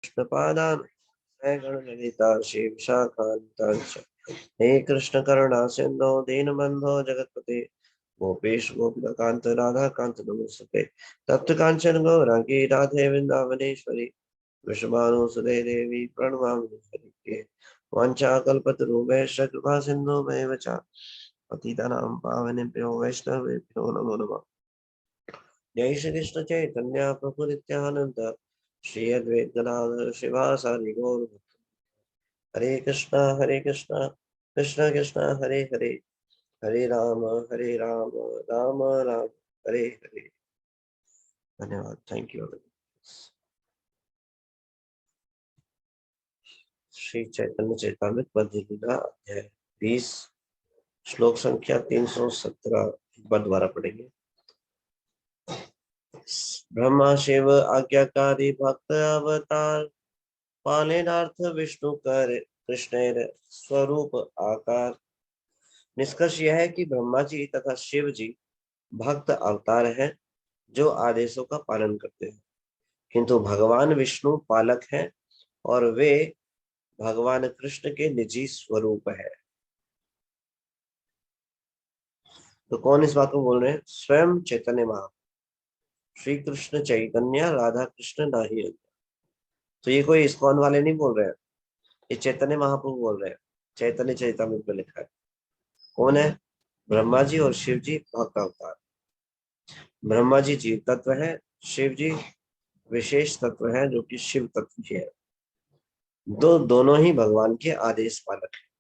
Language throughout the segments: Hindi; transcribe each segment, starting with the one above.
कृष्णपादान् गणललिता शिवशाखान्तांश हे कृष्ण करुणा सिंधो दीनबंधो जगत्पते गोपेश गोपिकांत राधा कांत नमोस्तुते तप्त कांचन गौरांगी राधे वृंदावनेश्वरी वृषभानुसुते देवी प्रणमामि हरिप्रिये वाञ्छाकल्पतरुभ्यश्च कृपा सिन्धुभ्येव च पतितानां पावनेभ्यो वैष्णवेभ्यो नमो नमः। जय श्री कृष्ण चैतन्य प्रभु नित्यानंद श्री अद्वैत गदाधर शिवासादि गौर हरे कृष्णा कृष्ण कृष्ण हरे हरे हरे राम राम राम हरे हरे। धन्यवाद। Thank you. श्री चैतन्य चैतामृत मध्य लीला अध्याय 20 श्लोक संख्या 317 बार द्वारा पढ़ेंगे। ब्रह्मा शिव आज्ञाकारी भक्त अवतार पालनार्थ विष्णु कर कृष्ण स्वरूप आकार। निष्कर्ष यह है कि ब्रह्मा जी तथा शिव जी भक्त अवतार हैं जो आदेशों का पालन करते हैं, किंतु भगवान विष्णु पालक हैं और वे भगवान कृष्ण के निजी स्वरूप है। तो कौन इस बात को बोल रहे हैं? स्वयं चैतन्य महाप्रभु श्री कृष्ण चैतन्य राधा कृष्ण नाही। तो ये कोई इस्कॉन वाले नहीं बोल रहे हैं, ये चैतन्य महाप्रभु बोल रहे हैं। चैतन्य चैतामृत में लिखा है। कौन है? ब्रह्मा जी और शिव जी भक्त अवतार। ब्रह्मा जी जीव तत्व है, शिव जी विशेष तत्व है जो कि शिव तत्व की है। दोनों ही भगवान के आदेश पालक है।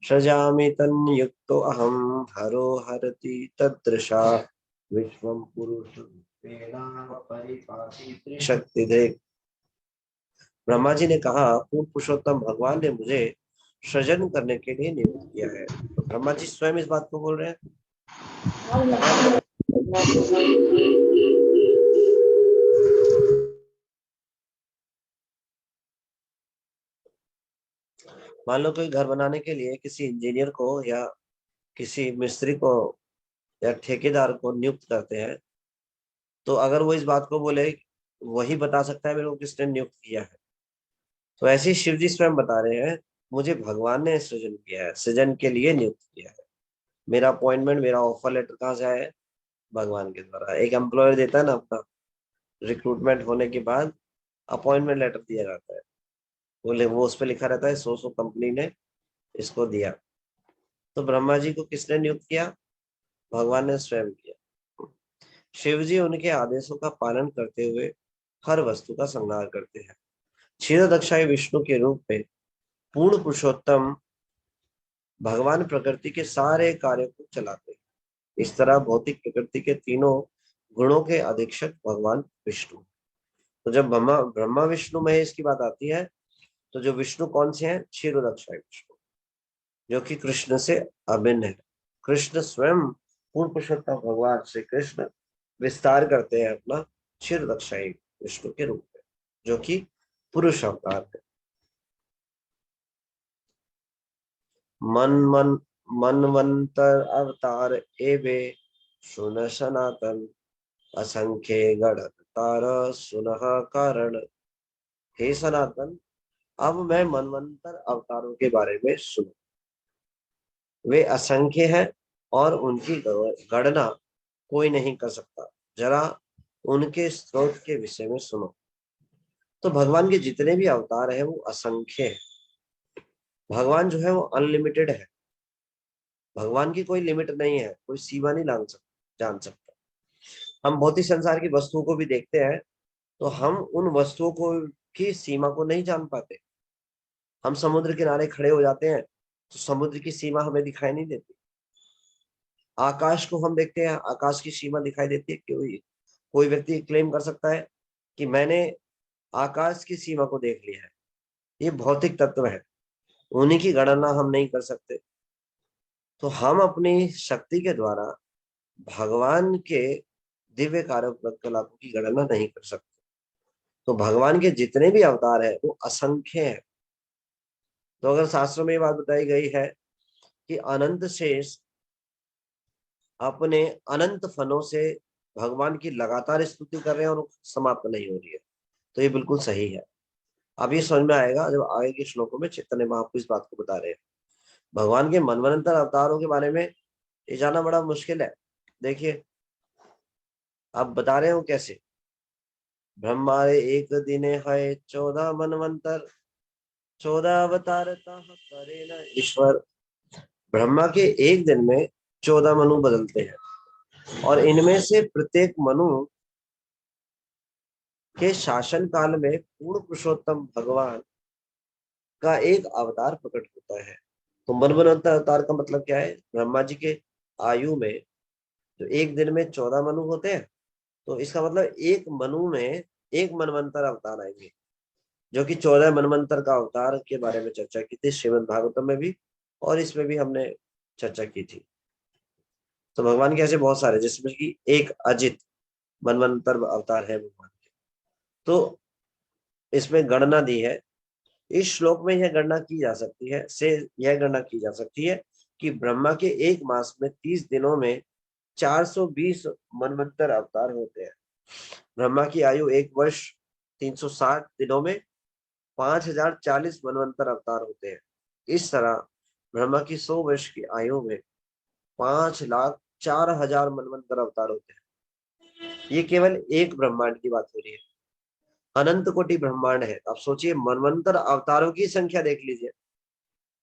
सृजामि तन्युक्तो अहम हरो हरति तदृशा विश्वम पुरुषं परिपाति त्रिशक्तिधे। ब्रह्मा जी ने कहा पूर्ण पुरुषोत्तम भगवान ने मुझे सृजन करने के लिए नियुक्त किया है। तो ब्रह्मा जी स्वयं इस बात को बोल रहे हैं। मान लो कोई घर बनाने के लिए किसी इंजीनियर को या किसी मिस्त्री को या ठेकेदार को नियुक्त करते हैं, तो अगर वो इस बात को बोले वही बता सकता है मेरे को किसने नियुक्त किया है। तो ऐसे ही शिव जी स्वयं बता रहे हैं मुझे भगवान ने सृजन किया है, सृजन के लिए नियुक्त किया है। मेरा अपॉइंटमेंट, मेरा ऑफर लेटर कहाँ से आया है? भगवान के द्वारा। एक एम्प्लॉयर देता है ना, अपना रिक्रूटमेंट होने के बाद अपॉइंटमेंट लेटर दिया जाता है, वो उस पर लिखा रहता है सो कंपनी ने इसको दिया। तो ब्रह्मा जी को किसने नियुक्त किया? भगवान ने स्वयं किया। शिव जी उनके आदेशों का पालन करते हुए हर वस्तु का संहार करते हैं। क्षीरदक्षाई विष्णु के रूप में पूर्ण पुरुषोत्तम भगवान प्रकृति के सारे कार्यों को चलाते हैं। इस तरह भौतिक प्रकृति के तीनों गुणों के अधीक्षक भगवान विष्णु। तो जब ब्रह्मा ब्रह्मा विष्णु महेश की बात आती है, तो जो विष्णु कौन से हैं? क्षीरोदक्षाई विष्णु, जो कि कृष्ण से अभिन्न है। कृष्ण स्वयं पूर्ण पुरुषोत्तम भगवान श्री कृष्ण विस्तार करते हैं अपना क्षीरोदक्षाई विष्णु के रूप में, जो कि पुरुष अवतार है। मन मनवंतर अवतार एवे सुन सनातन असंख्य गणत तार सुनह कारण। हे सनातन, अब मैं मनवंतर अवतारों के बारे में सुनो। वे असंख्य हैं और उनकी गणना कोई नहीं कर सकता। जरा उनके स्रोत के विषय में सुनो। तो भगवान के जितने भी अवतार हैं वो असंख्य हैं। भगवान जो है वो अनलिमिटेड है। भगवान की कोई लिमिट नहीं है, कोई सीमा नहीं जान सकता। हम भौतिक संसार की वस्तुओं को भी देखते हैं तो हम उन वस्तुओं को की सीमा को नहीं जान पाते। हम समुद्र किनारे खड़े हो जाते हैं तो समुद्र की सीमा हमें दिखाई नहीं देती। आकाश को हम देखते हैं, आकाश की सीमा दिखाई देती है। कोई व्यक्ति क्लेम कर सकता है कि मैंने आकाश की सीमा को देख लिया है। ये भौतिक तत्व है, उन्हीं की गणना हम नहीं कर सकते। तो हम अपनी शक्ति के द्वारा भगवान के दिव्य कार्यकलापों की गणना नहीं कर सकते। तो भगवान के जितने भी अवतार हैं वो असंख्य हैं। तो अगर शास्त्रों में ये बात बताई गई है कि अनंत शेष अपने अनंत फनों से भगवान की लगातार स्तुति कर रहे हैं और समाप्त नहीं हो रही है, तो ये बिल्कुल सही है। अब ये समझ में आएगा जब आगे के श्लोकों में चैतन्य महाप्रभु इस बात को बता रहे हैं। भगवान के मनवंतर अवतारों के बारे में ये जानना बड़ा मुश्किल है। देखिए आप बता रहे हो कैसे, ब्रह्मारे एक दिने है 14 मनवंतर, 14 अवतार करे न ईश्वर। ब्रह्मा के एक दिन में 14 मनु बदलते हैं और इनमें से प्रत्येक मनु के शासन काल में पूर्ण पुरुषोत्तम भगवान का एक अवतार प्रकट होता है। तो मनवंतर अवतार का मतलब क्या है, ब्रह्मा जी के आयु में जो एक दिन में 14 मनु होते हैं, तो इसका मतलब एक मनु में एक मनवंतर अवतार आएंगे, जो कि 14 मनवंतर का अवतार के बारे में चर्चा की थी श्रीमद् भागवतम में भी, और इसमें भी हमने चर्चा की थी। तो भगवान के ऐसे बहुत सारे, जिसमें कि एक अजित मनवंतर अवतार है भगवान के। तो इसमें गणना दी है, इस श्लोक में यह गणना की जा सकती है, यह गणना की जा सकती है कि ब्रह्मा के एक मास में 30 दिनों में 420 मनवंतर अवतार होते हैं। ब्रह्मा की आयु 1 वर्ष 360 दिनों में 5040 मनवंतर अवतार होते हैं। इस तरह ब्रह्मा की 100 वर्ष की आयु में 5,04,000 मनवंतर अवतार होते हैं। ये केवल एक ब्रह्मांड की बात हो रही है, अनंत कोटि ब्रह्मांड है। आप सोचिए मनवंतर अवतारों की संख्या देख लीजिए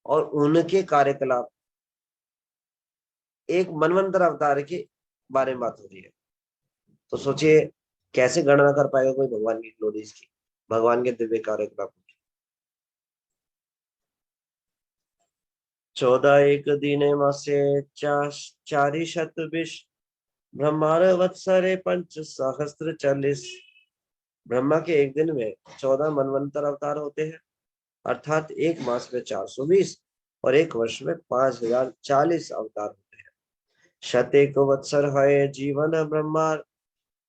और उनके कार्यकलाप, एक मनवंतर अवतार के बारे में बात हो रही है। तो सोचिए कैसे गणना कर पाएगा कोई भगवान की ग्लोरीज की, भगवान के दिव्य कार्यकलापों की। 14 एक दिने मासे 420 ब्रह्मार वत्सरे 5 सहस्त्र 40। ब्रह्मा के एक दिन में 14 मनवंतर अवतार होते हैं, अर्थात एक मास में 420 और एक वर्ष में 5040 अवतार होते हैं। शतेक वत्सर है जीवन ब्रह्मार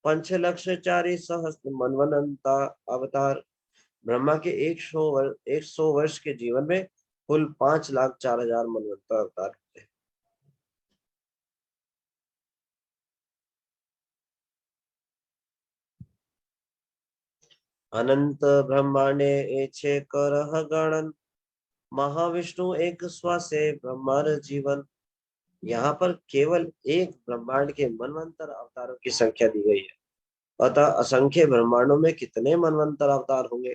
5,40,000 मनवंता अवतार। ब्रह्मा के 100 वर्ष के जीवन में कुल 5,04,000 मनवंतर अवतार होते हैं। अनंत ब्रह्मांडे एछे करह गणन, महाविष्णु एक श्वासे ब्रह्मार जीवन। यहाँ पर केवल एक ब्रह्मांड के मनवंतर अवतारों की संख्या दी गई है, अतः असंख्य ब्रह्मांडों में कितने मनवंतर अवतार होंगे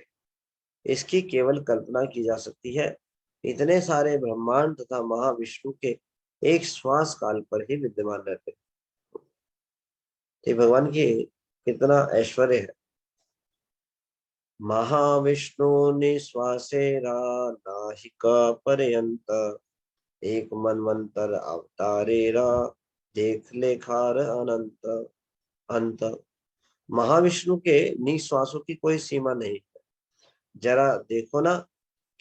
इसकी केवल कल्पना की जा सकती है। इतने सारे ब्रह्मांड तथा महाविष्णु के एक श्वास काल पर ही विद्यमान रहते हैं। तो भगवान की कितना ऐश्वर्य है। महाविष्णु निश्वासेरा नाहिक पर्यंत, एक मनवंतर अवतारेरा देख लेखार अनंत अंत। महाविष्णु के निश्वासों की कोई सीमा नहीं है। जरा देखो ना,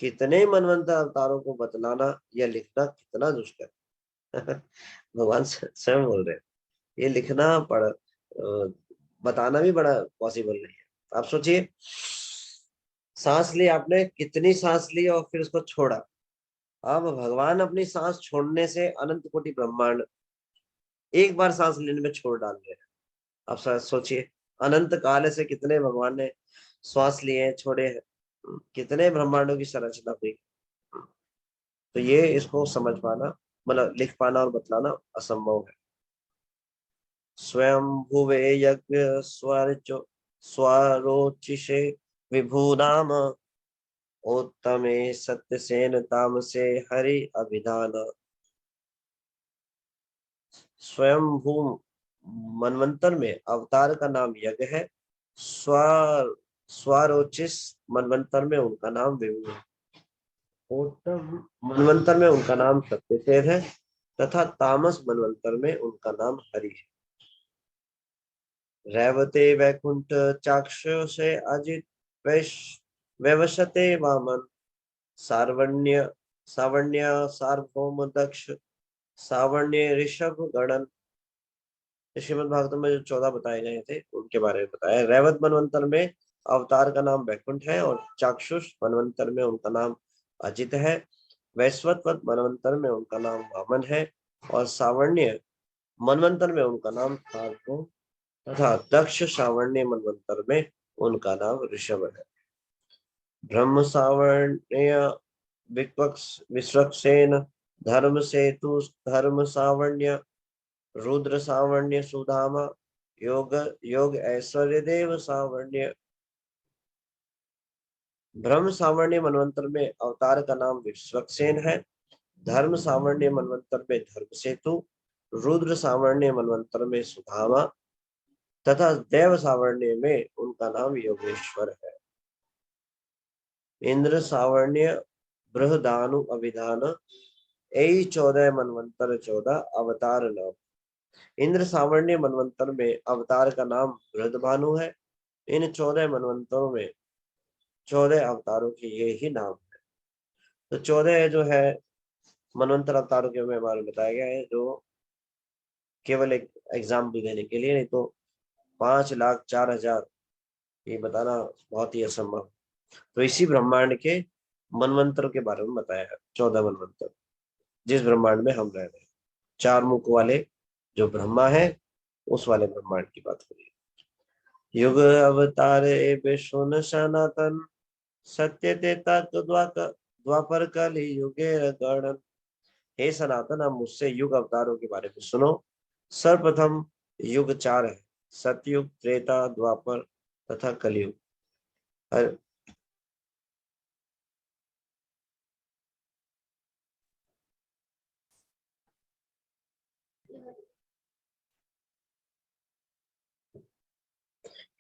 कितने मनवंतर अवतारों को बतलाना या लिखना कितना दुष्कर है। भगवान स्वयं बोल रहे हैं, ये लिखना बताना भी बड़ा पॉसिबल नहीं है। आप सोचिए, सांस ली आपने, कितनी सांस ली और फिर उसको छोड़ा। अब भगवान अपनी सांस छोड़ने से अनंत कोटि ब्रह्मांड एक बार सांस लेने में छोड़ डाल रहे हैं। आप सोचिए, अनंत काल से कितने भगवान ने श्वास लिए छोड़े हैं, कितने ब्रह्मांडों की संरचना हुई। तो ये इसको समझ पाना, मतलब लिख पाना और बतलाना असंभव है। स्वयं भुवे यज्ञ स्वरोचिषे विभूनाम, उत्तमे सत्यसेन तामसे हरि अभिधान। स्वयंभू मनवंतर में अवतार का नाम यज्ञ है, स्वरोचिष मनवंतर में उनका नाम विभू है, उत्तम मनवंतर में उनका नाम सत्यसेन है तथा तामस मनवंतर में उनका नाम हरि है। रैवते वैकुंठ चाक्ष से अजित वैवशते वामन, सावर्ण्य सावर्ण्य सार्वभौम दक्ष, सावर्ण्य ऋषभ गणन। श्रीमद् भागवत में जो 14 बताए गए थे उनके बारे में बताया। रैवत मनवंतर में अवतार का नाम वैकुंठ है और चाक्षुष मनवंतर में उनका नाम अजित है। वैश्वत मनवंतर में उनका नाम वामन है और सावर्ण्य मनवंतर में उनका नाम सार्वभौम तथा दक्ष सावर्ण्य मनवंतर में उनका नाम ऋषभ है। ब्रह्म सावर्ण्य विश्वक्सेन, धर्म सेतु धर्म सावर्ण्य, रुद्र सावर्ण्य सुधामा, योग योग ऐश्वर्य देव सावर्ण्य। ब्रह्म सावर्ण्य मनवंतर में अवतार का नाम विश्वक्सेन है। धर्म सावर्ण्य मनवंतर में धर्म सेतु, रुद्र सावर्ण्य मनवंतर में सुधामा तथा देव सावर्ण्य में उनका नाम योगेश्वर है। इंद्र सावर्ण्य बृहदानु अभिधान, यही 14 मनवंतर 14 अवतार नाम। इंद्र सावर्ण्य मनवंतर में अवतार का नाम बृहदभानु है। इन 14 मनवंतरों में 14 अवतारों के ये ही नाम है। तो 14 जो है मनवंतर अवतारों के बारे में बताया गया है, जो केवल एक एग्जाम्पल देने के लिए, नहीं तो 5,04,000 ये बताना बहुत ही असंभव। तो इसी ब्रह्मांड के मनवंतरों के बारे में बताया है, 14 मनवंतर जिस ब्रह्मांड में हम रह रहे हैं। 4 मुख वाले जो ब्रह्मा है, उस वाले ब्रह्मांड की बात करिए। युग अवतार विष्णु सनातन, सत्य ते तक द्वापर कलि युगे गणन। हे सनातन, अब मुझसे युग अवतारों के बारे में सुनो। सर्वप्रथम युग 4 है, सतयुग, त्रेता, द्वापर तथा कलयुग।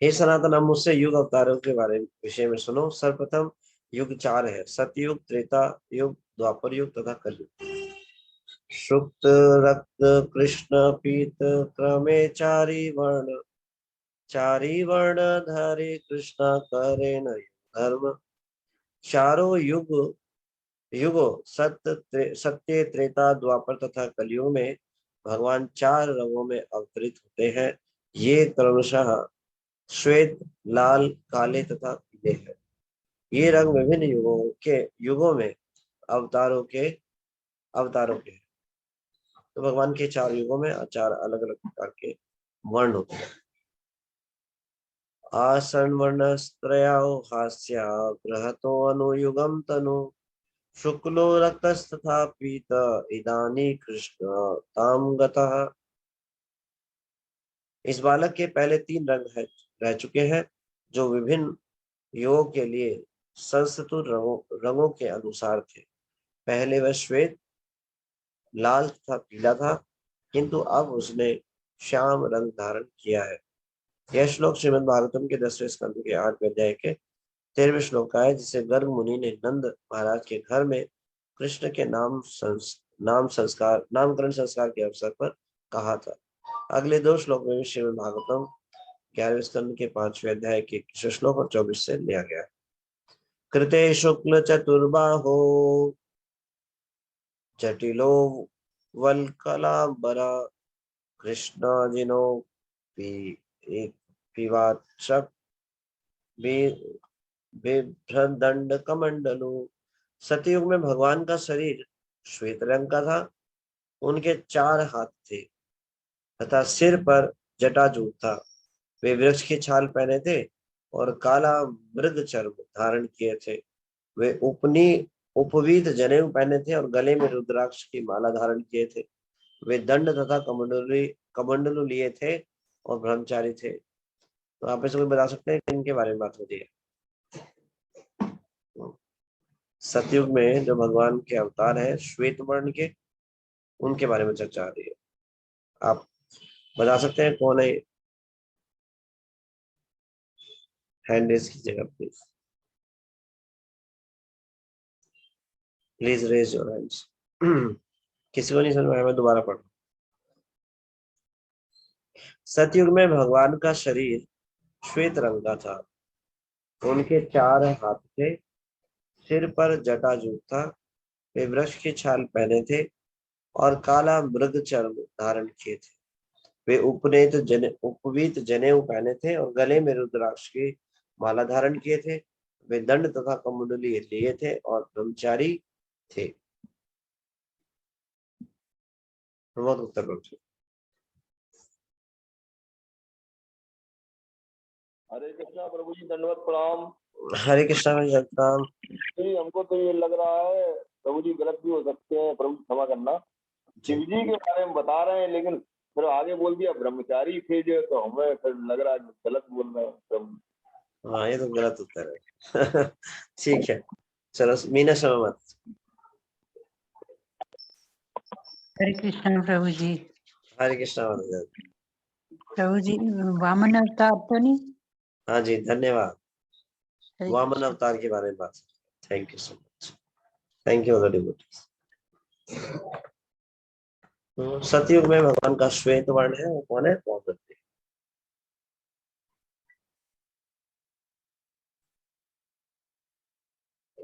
हे सनातन, अब मुझसे युग अवतारों के बारे विषय में सुनो। सर्वप्रथम युग 4 है, सतयुग, त्रेता युग, द्वापर युग तथा कलयुग। शुक्त रक्त कृष्ण पीत क्रमे चारी वर्ण धारे कृष्णा करे न धर्म। चारों युगो सत्य, त्रेता, द्वापर तथा कलयुग में भगवान 4 रंगों में अवतरित होते हैं। ये क्रमशः श्वेत, लाल, काले तथा पीले हैं। ये रंग विभिन्न युगों में अवतारों के हैं। तो भगवान के 4 युगों में 4 अलग अलग प्रकार के वर्ण होते हैं। आसन वर्णस्त्रयो हास्या बृहतो अनुयुगम तनु, शुक्लो रक्तस्तथा पीत इदानी कृष्ण ताम गतः। इस बालक के पहले 3 रंग रह चुके हैं, जो विभिन्न युगों के लिए संस्तुत रंगों के अनुसार थे। पहले वह श्वेत, लाल तथा पीला था, किंतु अब उसने श्याम रंग धारण किया है। यह श्लोक श्रीमद् भागवतम के 10वें स्कंद के 8वें अध्याय के 13वें श्लोक का है, जिसे गर्ग मुनि ने नंद महाराज के घर में कृष्ण के नामकरण संस्कार के अवसर पर कहा था। अगले 2 श्लोक में भी श्रीमद् भागवतम 11वें स्कंद के 5वें अध्याय के 21 श्लोक और 24 से लिया गया है। कृते शुक्ल चतुर्बाहो जटिलो वल्कलांबरा, कृष्ण जिनो पिवाचक बिभ्रदंड कमंडलु। सतयुग में भगवान का शरीर श्वेत रंग का था। उनके 4 हाथ थे तथा सिर पर जटाजूट था। वे वृक्ष की छाल पहने थे और काला मृग चर्म धारण किए थे। वे उपवीत जनेऊ पहने थे और गले में रुद्राक्ष की माला धारण किए थे। वे दंड तथा कमंडलू लिए थे और ब्रह्मचारी थे। तो आप ऐसे कोई बता सकते हैं इनके बारे में बात होती है? सतयुग में जो भगवान के अवतार है श्वेत वर्ण के, उनके बारे में चर्चा आ रही है। आप बता सकते हैं कौन है? हैंड रेज कीजिएगा please. Please raise your hands. किसी को नहीं समझ में आया, मैं दोबारा पढ़। सतयुग में भगवान का शरीर श्वेत रंग का था। उनके 4 हाथ थे, सिर पर जटाजूट था। वे वृक्ष की छाल पहने थे और काला मृग चर्म धारण किए थे। वे उपवीत जनेऊ पहने थे और गले में रुद्राक्ष की माला धारण किए थे। वे दंड तथा कमंडली लिए थे और ब्रह्मचारी थे। बहुत उत्तर प्रश्न। हरे कृष्णा प्रभु जी, दंडवत प्रणाम। हरे कृष्णा भाई जगताम। जी, हमको तो ये लग रहा है प्रभु जी, गलत भी हो सकते हैं, प्रभु जी क्षमा करना। शिव जी जी के बारे में बता रहे हैं, लेकिन फिर आगे बोल दिया ब्रह्मचारी थे जो, तो हमें फिर लग रहा है कि गलत बोल रहे हैं प्रभु। हाँ, ये तो गलत उत्तर है। ठीक है, चलो मीना शर्मा मत। हरे कृष्ण प्रभु जी। हरे कृष्णा मत। प्रभु जी वामन अवतार तो नहीं? हाँ जी, धन्यवाद। हरे वामन कृष्ण। अवतार के बारे में बात। Thank you so much. Thank you devotees. सतयुग में भगवान का श्वेत वर्ण है, वो कौन है? द्रौपदी।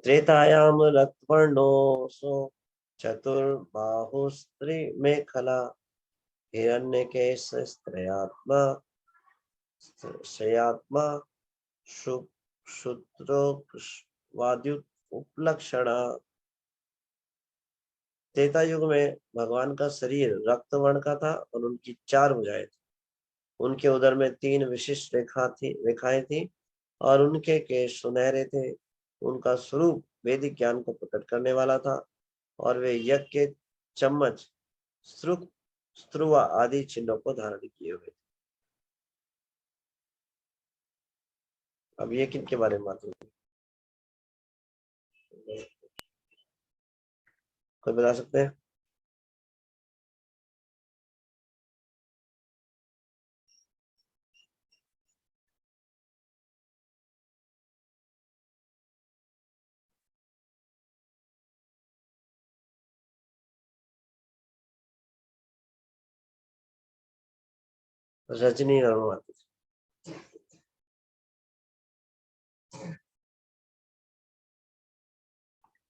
त्रेतायाम रक्तवर्णो सो चतुर्बाहु स्त्री में खला हिरण्यकेश स्त्रयात्मा शयात्मा शूद्रो वाद्यु उपलक्षणा। त्रेता युग में भगवान का शरीर रक्त वर्ण का था और उनकी 4 भुजाएं थी। उनके उदर में 3 विशिष्ट रेखाएं थी और उनके केश सुनहरे थे। उनका स्वरूप वैदिक ज्ञान को प्रकट करने वाला था और वे यज्ञ के चम्मच, श्रुक, स्त्रुवा आदि चिन्हों को धारण किए हुए थे। अब ये किनके बारे में बात होगी? कोई बता सकते हैं? रजनी रघुवंश।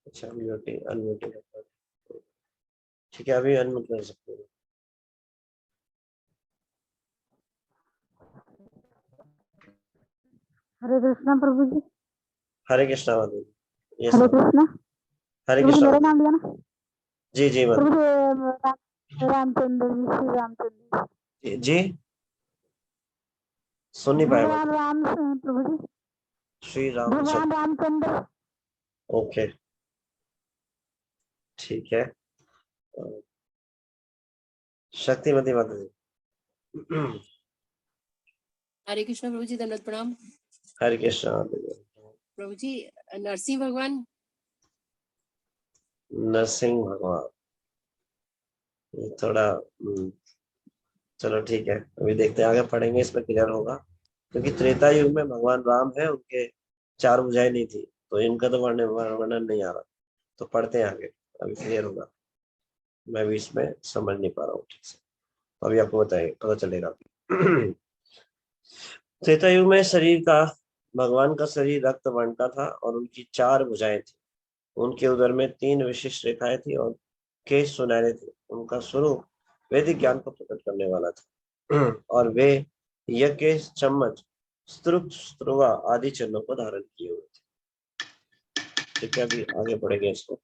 अच्छा, अनम्यूटिंग। ठीक है, अभी अनम्यूट कर सकते हैं। हरे कृष्णा प्रभु जी। हरे कृष्णा माधव। यस हरे मैम। कृष्णा हरे प्रभु जी, कृष्णा मेरा माधव। नाम लिया ना? जी जी प्रभु माधव। जी, रामचंद्र जी, श्री रामचंद्र जी, सुन नहीं जी, पाया भगवान माधव। राम प्रभु जी, श्री भगवान रामचंद्र। रामचंद्र। ओके, ठीक है। शक्तिमती माता जी। हरे कृष्ण प्रभु जी, दंडवत प्रणाम। हरे कृष्णा माता जी। प्रभु जी, नरसिंह भगवान। नरसिंह भगवान। ये थोड़ा चलो ठीक है, अभी देखते हैं, आगे पढ़ेंगे, इसमें क्लियर होगा। क्योंकि त्रेता युग में भगवान राम है, उनके 4 भुजाएं नहीं थी, तो इनका तो वर्णन नहीं आ रहा। तो पढ़ते हैं आगे, अभी क्लियर होगा। मैं भी इसमें समझ नहीं पा रहा हूँ ठीक से, तो अभी आपको बताएंगे, पता चलेगा। त्रेता युग में शरीर का भगवान का शरीर रक्त वर्ण का था और उनकी 4 भुजाएं थी। उनके उदर में 3 विशिष्ट रेखाएं थी और केश सुनहरे थे। उनका स्वरूप वैदिक ज्ञान को प्रकट करने वाला था और वे यज्ञ के चम्मच, स्तुप, स्त्रुवा आदि चिन्हों को धारण किए हुए थे। ठीक है, अभी आगे बढ़ेंगे इसको।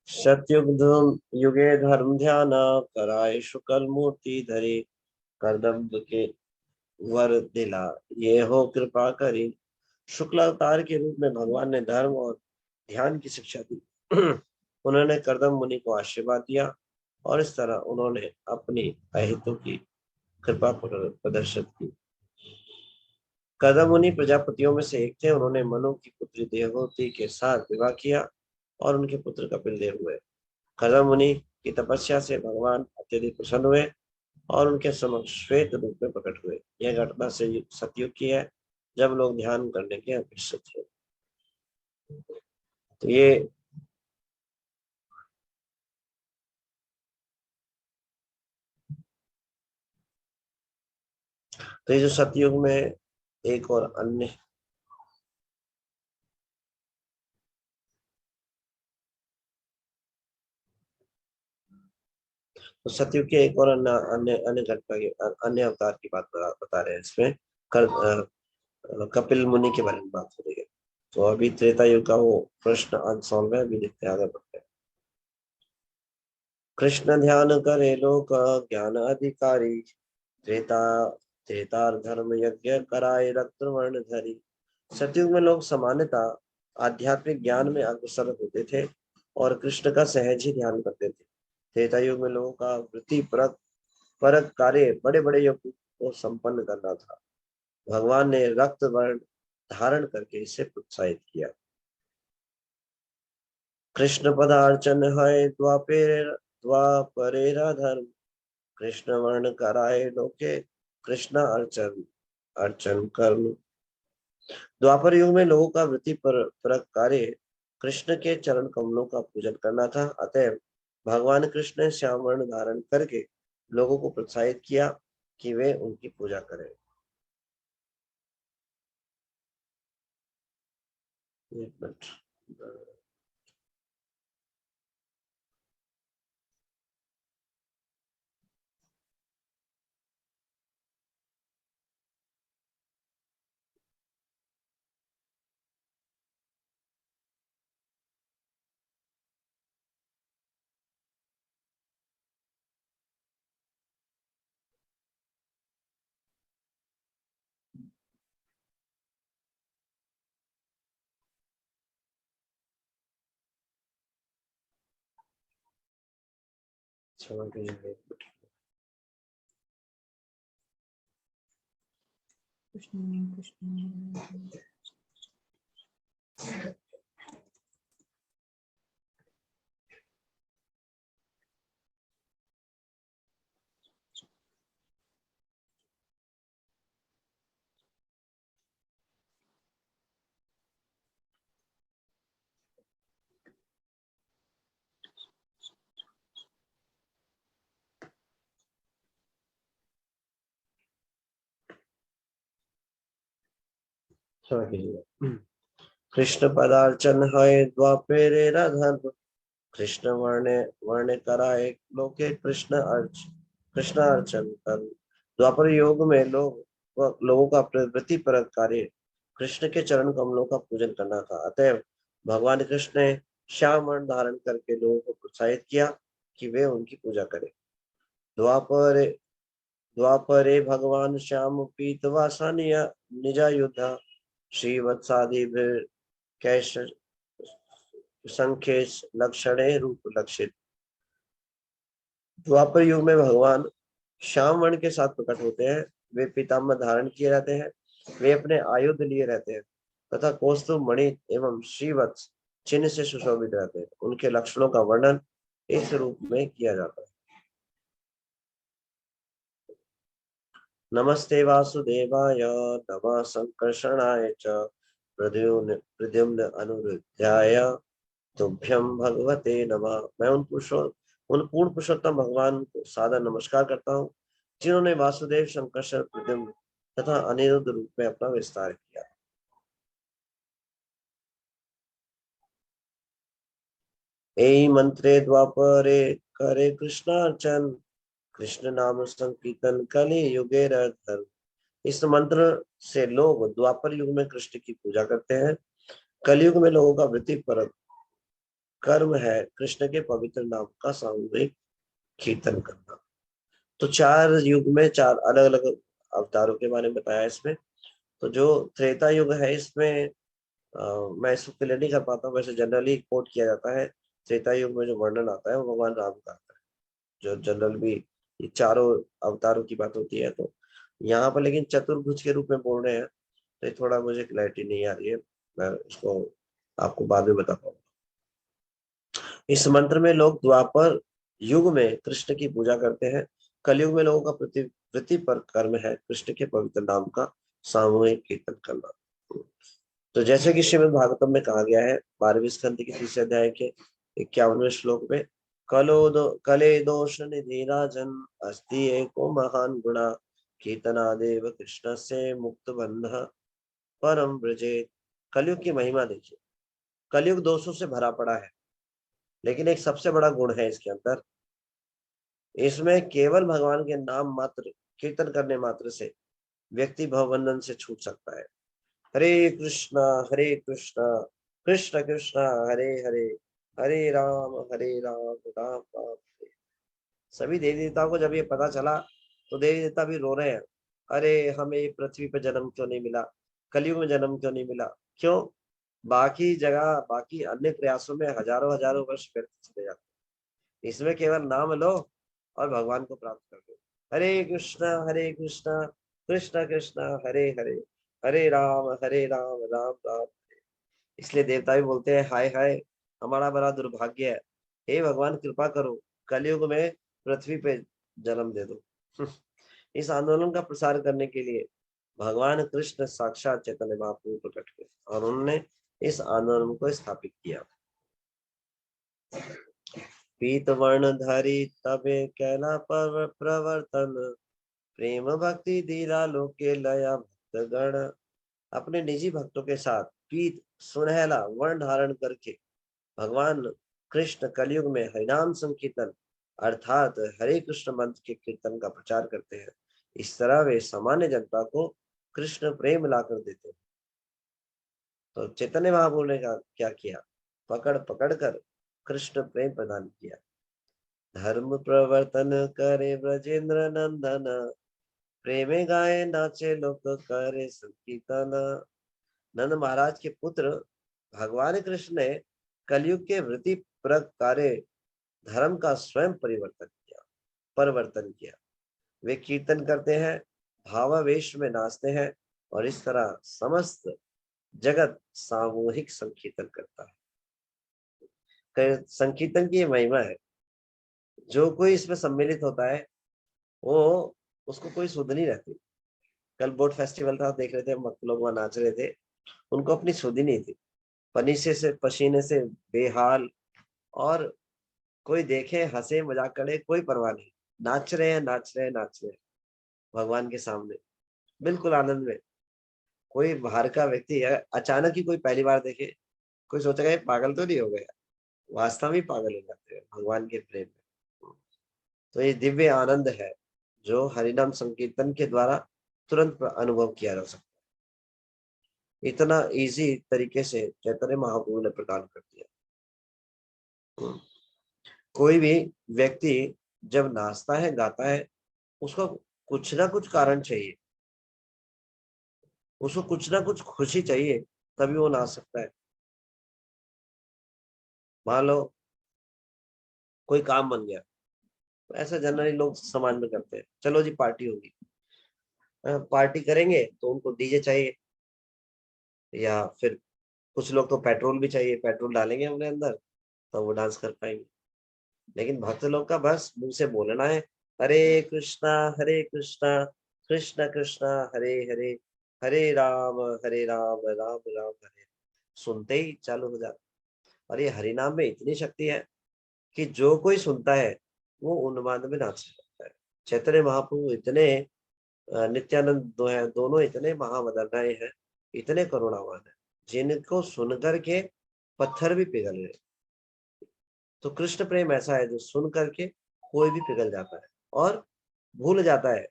सतयुग युगे धर्म ध्यान कराय शुक्ल मूर्ति धरे करदम्ब के वर दिला ये हो कृपा करी। शुक्ल अवतार के रूप में भगवान ने धर्म और ध्यान की शिक्षा दी। उन्होंने करदम मुनि को आशीर्वाद दिया और इस तरह उन्होंने अपनी अहितों की कृपा प्रदर्शित की। करदम मुनि प्रजापतियों में से एक थे। उन्होंने मनु की पुत्री देवहूति के साथ विवाह किया और उनके पुत्र कपिल देव हुए। करदम मुनि की तपस्या से भगवान अत्यधिक प्रसन्न हुए और उनके समक्ष श्वेत रूप में प्रकट हुए। यह घटना से सतयुग की है, जब लोग ध्यान करने के अभिष्ट थे। तो ये जो सतयुग में एक और अन्य तो सतयुग के एक और अन्य अन्य अन्य घटना की, अन्य अवतार की बात बता रहे हैं इसमें। कपिल मुनि के बारे में बात हो रही है। तो अभी त्रेता युग का वो प्रश्न अनसॉल्व है, अभी देखते हैं, आगे बढ़ते हैं। कृष्ण ध्यान करे लोक ज्ञान अधिकारी, त्रेता त्रेतार धर्म यज्ञ कराए रक्त वर्ण धरी। सतयुग में लोग सामान्यता आध्यात्मिक ज्ञान में अग्रसर होते थे और कृष्ण का सहज ही ध्यान करते थे। त्रेता युग में लोगों का वृत्ति परक परक कार्य बड़े बड़े यज्ञ को संपन्न करना था। भगवान ने रक्त वर्ण धारण करके इसे प्रोत्साहित किया। कृष्ण पदार्चन है द्वापरेरा धर्म, कृष्ण वर्ण कराए लोके कृष्ण अर्चन अर्चन कर्म। द्वापर युग में लोगों का वृत्ति पर कार्य कृष्ण के चरण कमलों का पूजन करना था। अतः भगवान कृष्ण ने श्याम वर्ण धारण करके लोगों को प्रोत्साहित किया कि वे उनकी पूजा करें। एक मिनट। क्षमा कीजिएगा, एक मिनट। कृष्ण कृष्ण क्षमा कीजिएगा। कृष्ण पदार्चन है द्वापरेरा धर्म, कृष्ण वर्ण वर्ण कराए लोके कृष्ण अर्चन कर्म। द्वापर योग में लोगों का प्रवृत्ति पर कार्य कृष्ण के चरण कमलों का पूजन करना था। अतः भगवान कृष्ण ने श्याम वर्ण धारण करके लोगों को प्रोत्साहित किया कि वे उनकी पूजा करें। द्वापर द्वापरे भगवान श्याम पीतवासा निजा युद्ध, श्रीवत्सादि कैश संखेश लक्षणे रूप लक्षित। द्वापर युग में भगवान श्याम वर्ण के साथ प्रकट होते हैं। वे पीताम्बर धारण किए रहते हैं, वे अपने आयुध लिए रहते हैं तथा कौस्तुभ मणि एवं श्रीवत्स चिन्ह से सुशोभित रहते हैं। उनके लक्षणों का वर्णन इस रूप में किया जाता है। नमस्ते वासुदेवाय नमः संकर्षणाय च प्रद्युम्न अनुरुद्धाय तुभ्यं भगवते नमः। मैं उन पूर्ण पुरुषोत्तम भगवान को सादर नमस्कार करता हूँ जिन्होंने वासुदेव संकर्षण प्रद्युम्न तथा अनिरुद्ध रूप में अपना विस्तार किया। एहि मंत्रे द्वापरे करे कृष्णार्चन, कृष्ण नाम संकीर्तन कलि युगे धर्म। इस मंत्र से लोग द्वापर युग में कृष्ण की पूजा करते हैं। कलयुग में लोगों का वृत्ति पर कर्म है कृष्ण के पवित्र नाम का सामूहिक कीर्तन करना। तो 4 युग में 4 अलग अलग अवतारों के बारे में बताया इसमें। तो जो त्रेता युग है इसमें मैं इसको क्लियर नहीं कर पाता हूँ, वैसे जनरली कोट किया जाता है। त्रेता युग में जो वर्णन आता है वो भगवान राम का आता है, जो जनरल भी ये चारों अवतारों की बात होती है। तो यहाँ पर लेकिन चतुर्भुज के रूप में बोल रहे हैं, तो थोड़ा मुझे क्लैरिटी नहीं आ रही है, मैं उसको आपको बाद में बता पाऊंगा। इस मंत्र में लोग द्वापर युग में कृष्ण की पूजा करते हैं। कलयुग में लोगों का वृत्ति पर कर्म है कृष्ण के पवित्र नाम का सामूहिक कीर्तन करना। तो जैसे कि श्रीमद् भागवतम में कहा गया है 12वें स्कंद के 3 अध्याय के 51वें श्लोक में, कले दोष निधि राजन अस्ति एको महान गुणा, कीर्तनादेव कृष्ण से मुक्त बंध परम ब्रजे। कलयुग की महिमा देखिए। कलयुग दोषों से भरा पड़ा है, लेकिन एक सबसे बड़ा गुण है इसके अंदर, इसमें केवल भगवान के नाम मात्र कीर्तन करने मात्र से व्यक्ति भवबंधन से छूट सकता है। हरे कृष्णा कृष्ण कृष्ण हरे हरे, हरे राम राम राम हरे। सभी देवी देवताओं को जब ये पता चला तो देवी देवता भी रो रहे हैं, अरे हमें पृथ्वी पर जन्म क्यों नहीं मिला, कलयुग में जन्म क्यों नहीं मिला। क्यों? बाकी जगह बाकी अन्य प्रयासों में हजारों हजारों वर्ष व्यर्थ चले जाते, इसमें केवल नाम लो और भगवान को प्राप्त कर दो। हरे कृष्णा कृष्ण कृष्ण हरे हरे, हरे राम राम राम हरे। इसलिए देवता भी बोलते हैं, हाय हाय हमारा बड़ा दुर्भाग्य है, हे भगवान कृपा करो, कलयुग में पृथ्वी पे जन्म दे दो। इस आंदोलन का प्रसार करने के लिए भगवान कृष्ण साक्षात चैतन्य महाप्रभु प्रकट हुए और उन्होंने इस आंदोलन को स्थापित किया। पीत वर्ण धारी तबे कैला प्रवर्तन, प्रेम भक्ति धीरा लोके लया भक्त गण। अपने निजी भक्तों के साथ पीत सुनहला वर्ण धारण करके भगवान कृष्ण कलयुग में हरिनाम संकीर्तन अर्थात हरे कृष्ण मंत्र के कीर्तन का प्रचार करते हैं। इस तरह वे सामान्य जनता को कृष्ण प्रेम लाकर देते हैं। तो चैतन्य महाप्रभु ने क्या किया? पकड़ पकड़ कर कृष्ण प्रेम प्रदान किया। धर्म प्रवर्तन करे ब्रजेंद्र नंदन, प्रेमे गाए नाचे लोक करे संकीर्तन। नंद महाराज के पुत्र भगवान कृष्ण ने कलयुग के वृत्ति प्रकारे धर्म का स्वयं परिवर्तन किया। वे कीर्तन करते हैं, भावावेश में नाचते हैं और इस तरह समस्त जगत सामूहिक संकीर्तन करता है। संकीर्तन की महिमा है, जो कोई इसमें सम्मिलित होता है वो उसको कोई सुध नहीं रहती। कल बोट फेस्टिवल था, देख रहे थे, भक्त लोग वहां नाच रहे थे, उनको अपनी सुध ही नहीं थी, पसीने से बेहाल, और कोई देखे हंसे मजाक करे कोई परवाह नहीं, नाच रहे हैं भगवान के सामने बिल्कुल आनंद में। कोई बाहर का व्यक्ति अचानक ही कोई पहली बार देखे, कोई सोचेगा ये पागल तो नहीं हो गया, वास्तव में पागल हो जाते हैं भगवान के प्रेम में। तो ये दिव्य आनंद है जो हरिनाम संकीर्तन के द्वारा तुरंत अनुभव किया जा सकता है। इतना इजी तरीके से चैतन्य महाप्रभु ने प्रदान कर दिया। कोई भी व्यक्ति जब नाचता है गाता है, उसको कुछ ना कुछ कारण चाहिए, उसको कुछ ना कुछ खुशी चाहिए, तभी वो नाच सकता है। मान लो कोई काम बन गया, तो ऐसा जनरली लोग समाज में करते हैं, चलो जी पार्टी होगी, पार्टी करेंगे तो उनको डीजे चाहिए, या फिर कुछ लोग तो पेट्रोल भी चाहिए, पेट्रोल डालेंगे अपने अंदर तो वो डांस कर पाएंगे। लेकिन भक्त लोग का बस मुंह से बोलना है, हरे कृष्णा कृष्ण कृष्ण हरे हरे, हरे राम राम राम हरे, सुनते ही चालू हो जाता। और ये हरिनाम में इतनी शक्ति है कि जो कोई सुनता है वो उन्माद में नाचने लगता है। चैतन्य महाप्रभु इतने नित्यानंद दोनों इतने महावदनाए हैं, इतने करुणावान है, जिनको सुन करके पत्थर भी पिघल गए। तो कृष्ण प्रेम ऐसा है जो सुन करके कोई भी पिघल जाता है और भूल जाता है,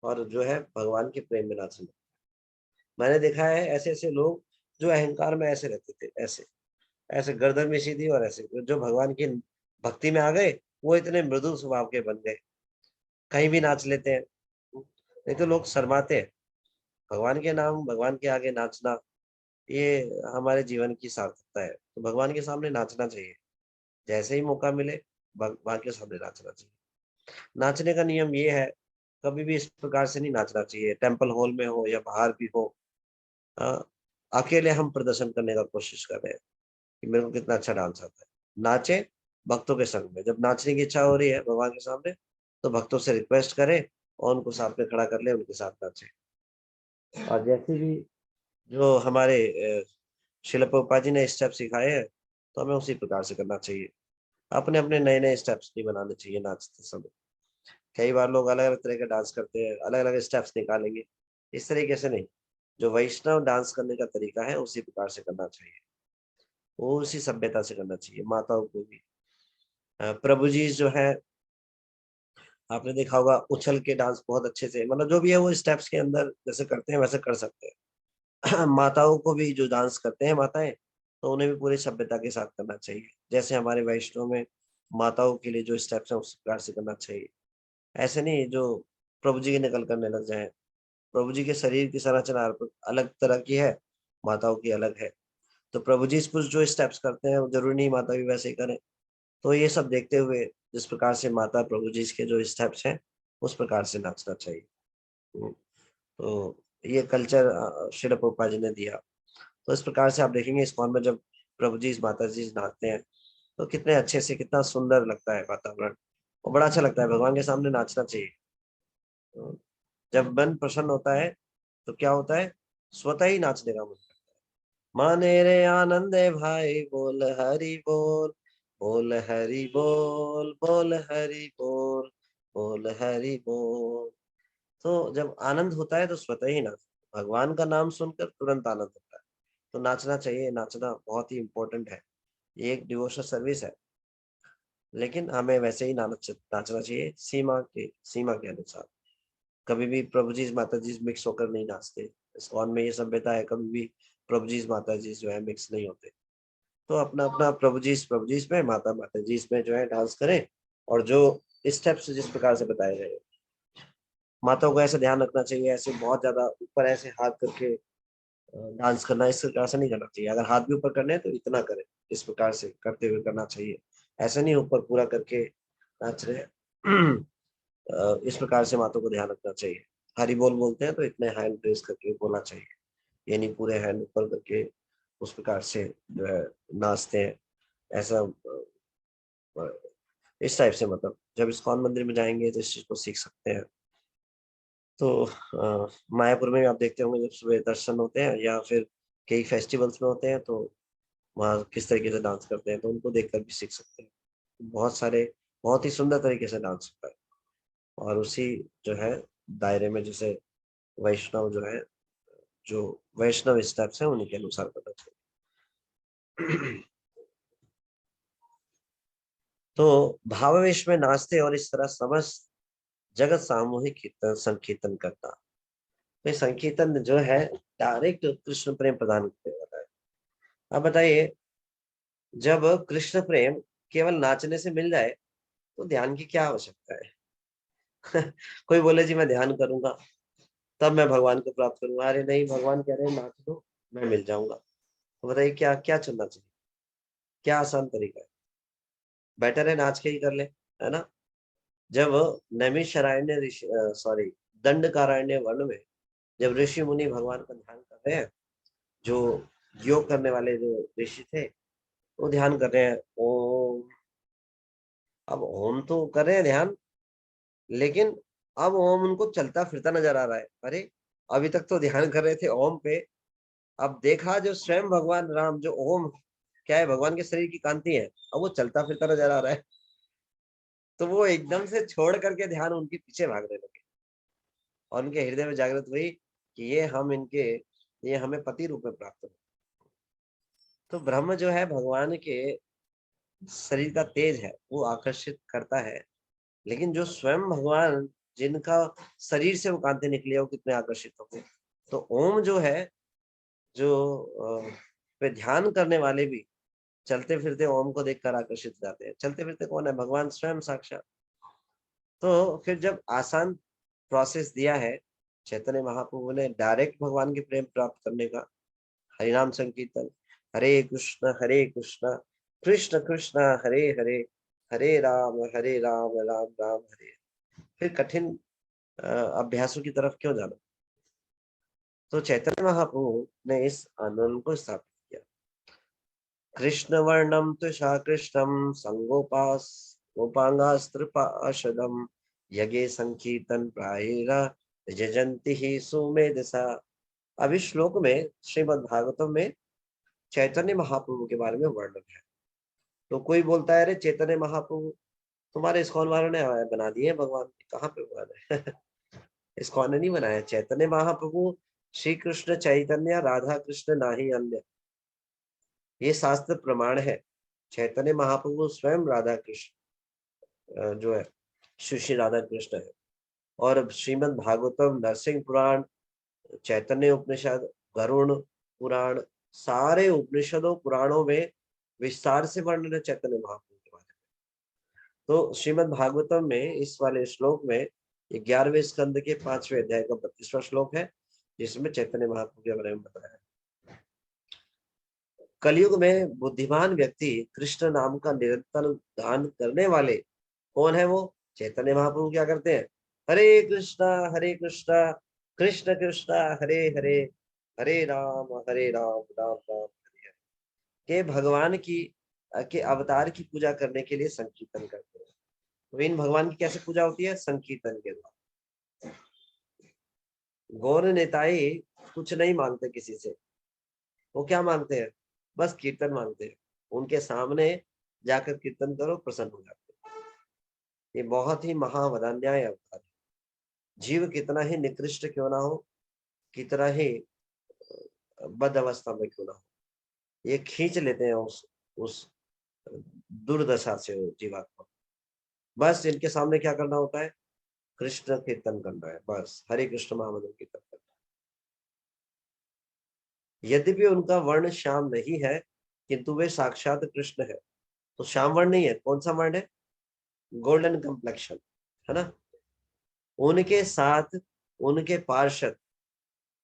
और जो है भगवान के प्रेम में नाचने लगता है। मैंने देखा है ऐसे ऐसे लोग जो अहंकार में ऐसे रहते थे, ऐसे ऐसे गर्दन में सीधी, और ऐसे जो भगवान की भक्ति में आ गए वो इतने मृदु स्वभाव के बन गए, कहीं भी नाच लेते हैं। नहीं तो लोग शर्माते हैं। भगवान के नाम, भगवान के आगे नाचना, ये हमारे जीवन की सार्थकता है। तो भगवान के सामने नाचना चाहिए, जैसे ही मौका मिले भगवान के सामने नाचना चाहिए। नाचने का नियम ये है, कभी भी इस प्रकार से नहीं नाचना चाहिए, टेम्पल हॉल में हो या बाहर भी हो। अकेले हम प्रदर्शन करने का कोशिश कर रहे हैं कि मेरे को कितना अच्छा डांस आता है। नाचे भक्तों के संग में, जब नाचने की इच्छा हो रही है भगवान के सामने तो भक्तों से रिक्वेस्ट करें और उनको साथ में खड़ा कर ले, उनके साथ नाचे। और जैसे भी जो हमारे शिल प्रभुपाद जी ने स्टेप सिखाए हैं तो हमें उसी प्रकार से करना चाहिए। अपने अपने नए नए स्टेप्स नहीं बनाने चाहिए नाचते समय। कई बार लोग अलग अलग तरह के डांस करते हैं, अलग अलग स्टेप्स निकालेंगे, इस तरीके से नहीं। जो वैष्णव डांस करने का तरीका है उसी प्रकार से करना चाहिए, वो उसी सभ्यता से करना चाहिए। माताओं को भी प्रभु जी जो है, आपने देखा होगा उछल के डांस बहुत अच्छे से, मतलब जो भी है वो स्टेप्स के अंदर जैसे करते हैं वैसे कर सकते हैं। माताओं को भी जो डांस करते हैं माताएं, तो उन्हें भी पूरी सभ्यता के साथ करना चाहिए। जैसे हमारे वैष्णव में माताओं के लिए जो स्टेप्स हैं उस प्रकार से करना चाहिए। ऐसे नहीं जो प्रभु जी की नकल करने लग जाए। प्रभु जी के शरीर की संरचना अलग तरह की है, माताओं की अलग है। तो प्रभु जी कुछ जो स्टेप्स करते हैं वो जरूरी नहीं माता भी वैसे ही करें। तो ये सब देखते हुए जिस प्रकार से माता प्रभु जी के जो स्टेप्स हैं उस प्रकार से नाचना चाहिए। तो ये कल्चर श्रील प्रभुपाद जी ने दिया। तो इस प्रकार से आप देखेंगे इस्कॉन में जब प्रभु जी माता जी नाचते हैं तो कितने अच्छे से, कितना सुंदर लगता है वातावरण, और बड़ा अच्छा लगता है। भगवान के सामने नाचना चाहिए। तो जब मन प्रसन्न होता है तो क्या होता है, स्वतः ही नाचने का मन करता है। माने रे आनंदे भाई बोल हरि बोल, बोल हरि बोल, बोल हरि बोल, बोल हरि बोल। तो जब आनंद होता है तो स्वतः ही नाच, भगवान का नाम सुनकर तुरंत आनंद होता है। तो नाचना चाहिए। नाचना बहुत ही इम्पोर्टेंट है। ये एक डिवोशनल सर्विस है, लेकिन हमें वैसे ही नाचना चाहिए सीमा के अनुसार। कभी भी प्रभु जी माता जी मिक्स होकर नहीं नाचते। इस्कॉन में ये सभ्यता है, कभी भी प्रभु जी माता जी जो है मिक्स नहीं होते। तो अपना अपना प्रभु जी में, माता माता जी में जो है डांस करें, और जो स्टेप्स जिस प्रकार से बताए गए, माताओं को ऐसे ध्यान रखना चाहिए। ऐसे बहुत ज्यादा ऊपर ऐसे हाथ करके डांस करना, इस प्रकार से नहीं करना चाहिए। अगर हाथ भी ऊपर करने हैं तो इतना करें, इस प्रकार से करते हुए करना चाहिए। ऐसे नहीं ऊपर पूरा करके नाच रहे हैं। इस प्रकार से माताओं को ध्यान रखना चाहिए। हरि बोल बोलते हैं तो इतने हैंड रेस करके बोलना चाहिए, यानी पूरे हैंड ऊपर करके उस प्रकार से जो है नाचते हैं। ऐसा इस टाइप से, मतलब जब इस्कॉन मंदिर में जाएंगे तो इस चीज को सीख सकते हैं। तो मायापुर में आप देखते होंगे जब सुबह दर्शन होते हैं या फिर कई फेस्टिवल्स में होते हैं तो वहाँ किस तरीके से डांस करते हैं, तो उनको देखकर भी सीख सकते हैं। बहुत सारे बहुत ही सुंदर तरीके से डांस होता है। और उसी जो है दायरे में जैसे वैष्णव जो है, जो वैष्णव स्टेप्स हैं उन्हीं के अनुसार करना चाहिए। तो भावावेश में नाचते और इस तरह समस्त जगत सामूहिक कीर्तन संकीर्तन करता। तो संकीर्तन जो है डायरेक्ट कृष्ण प्रेम प्रदान करने वाला है। अब बताइए, जब कृष्ण प्रेम केवल नाचने से मिल जाए तो ध्यान की क्या आवश्यकता है? कोई बोले जी मैं ध्यान करूंगा तब मैं भगवान को प्राप्त करूंगा। अरे नहीं, भगवान कह रहे हैं नाच दो मैं मिल जाऊंगा। तो बताइए क्या क्या चुनना चाहिए, क्या आसान तरीका है? बेटर है नाच के ही कर ले, है ना। जब नैमिषारण्य ऋषि सॉरी दंडकारण्य वन में जब ऋषि मुनि भगवान का ध्यान कर रहे हैं, जो योग करने वाले जो ऋषि थे वो ध्यान कर रहे हैं ओम। अब ओम तो कर रहे हैं ध्यान, लेकिन अब ओम उनको चलता फिरता नजर आ रहा है। अरे अभी तक तो ध्यान कर रहे थे ओम पे, अब देखा जो स्वयं भगवान राम जो ओम क्या है, भगवान के शरीर की कांति है, अब वो चलता फिरता नजर आ रहा है। तो वो एकदम से छोड़ करके ध्यान उनके पीछे भागने लगे, और उनके हृदय में जागृत हुई कि ये हमें पति रूप में प्राप्त हो। तो ब्रह्म जो है भगवान के शरीर का तेज है, वो आकर्षित करता है, लेकिन जो स्वयं भगवान जिनका शरीर से वो कांति निकली है वो कितने आकर्षित होंगे। तो ओम जो है, जो पे ध्यान करने वाले भी चलते फिरते ओम को देखकर आकर्षित हो जाते हैं। चलते फिरते कौन है? भगवान स्वयं साक्षात। तो फिर जब आसान प्रोसेस दिया है चैतन्य महाप्रभु ने डायरेक्ट भगवान के प्रेम प्राप्त करने का, हरिनाम संकीर्तन, हरे कृष्ण कृष्ण कृष्ण हरे हरे, हरे राम राम राम हरे। फिर कठिन अभ्यासों की तरफ क्यों जाना? तो चैतन्य महाप्रभु ने इस आंदोलन को स्थापित किया। कृष्ण वर्णम तुषा कृष्णम संगोपास गोपांगास्त्र पाशदम यज्ञे संकीर्तन प्रायेरा जजंती ही सुमेधसा। अब इस श्लोक में श्रीमद् भागवतम में चैतन्य महाप्रभु के बारे में वर्णन है। तो कोई बोलता है अरे चैतन्य महाप्रभु तुम्हारे इस्कॉन वालों ने बना दिए भगवान, कहाँ पे बना है? इस्कॉन ने नहीं बनाया। चैतन्य महाप्रभु श्री कृष्ण चैतन्य राधा कृष्ण नाही अन्य, ये शास्त्र प्रमाण है। चैतन्य महाप्रभु स्वयं राधा कृष्ण जो है श्री राधा कृष्ण है। और श्रीमद् भागवतम, नरसिंह पुराण, चैतन्य उपनिषद, गरुण पुराण, सारे उपनिषदों पुराणों में विस्तार से वर्णन है चैतन्य महाप्रभु के बारे में। तो श्रीमद् भागवतम में इस वाले श्लोक में 11वें स्कंद के 5वें अध्याय का 32वां श्लोक है, जिसमें चैतन्य महाप्रभु के बारे में बताया। कलयुग में बुद्धिमान व्यक्ति कृष्ण नाम का निरंतर गान करने वाले कौन है? वो चैतन्य महाप्रभु क्या करते हैं? हरे कृष्णा कृष्ण कृष्णा हरे हरे, हरे राम राम राम हरे हरे, के भगवान की के अवतार की पूजा करने के लिए संकीर्तन करते हैं। तो इन भगवान की कैसे पूजा होती है? संकीर्तन के द्वारा। गौर नेताई कुछ नहीं मांगते किसी से, वो क्या मांगते हैं? बस कीर्तन मांगते हैं। उनके सामने जाकर कीर्तन करो, प्रसन्न हो जाते हैं। ये बहुत ही महावदान्याय अवतार है। जीव कितना ही निकृष्ट क्यों ना हो, कितना ही बद अवस्था में क्यों ना हो, ये खींच लेते हैं उस दुर्दशा से जीवात्मा। बस इनके सामने क्या करना होता है? कृष्ण कीर्तन करना है, बस हरे कृष्ण महामंत्र कीर्तन करना है। यद्यपि उनका वर्ण श्याम नहीं है, किंतु वे साक्षात कृष्ण है। तो श्याम वर्ण नहीं है, कौन सा वर्ण है? गोल्डन कंप्लेक्शन, है ना। उनके साथ उनके पार्षद,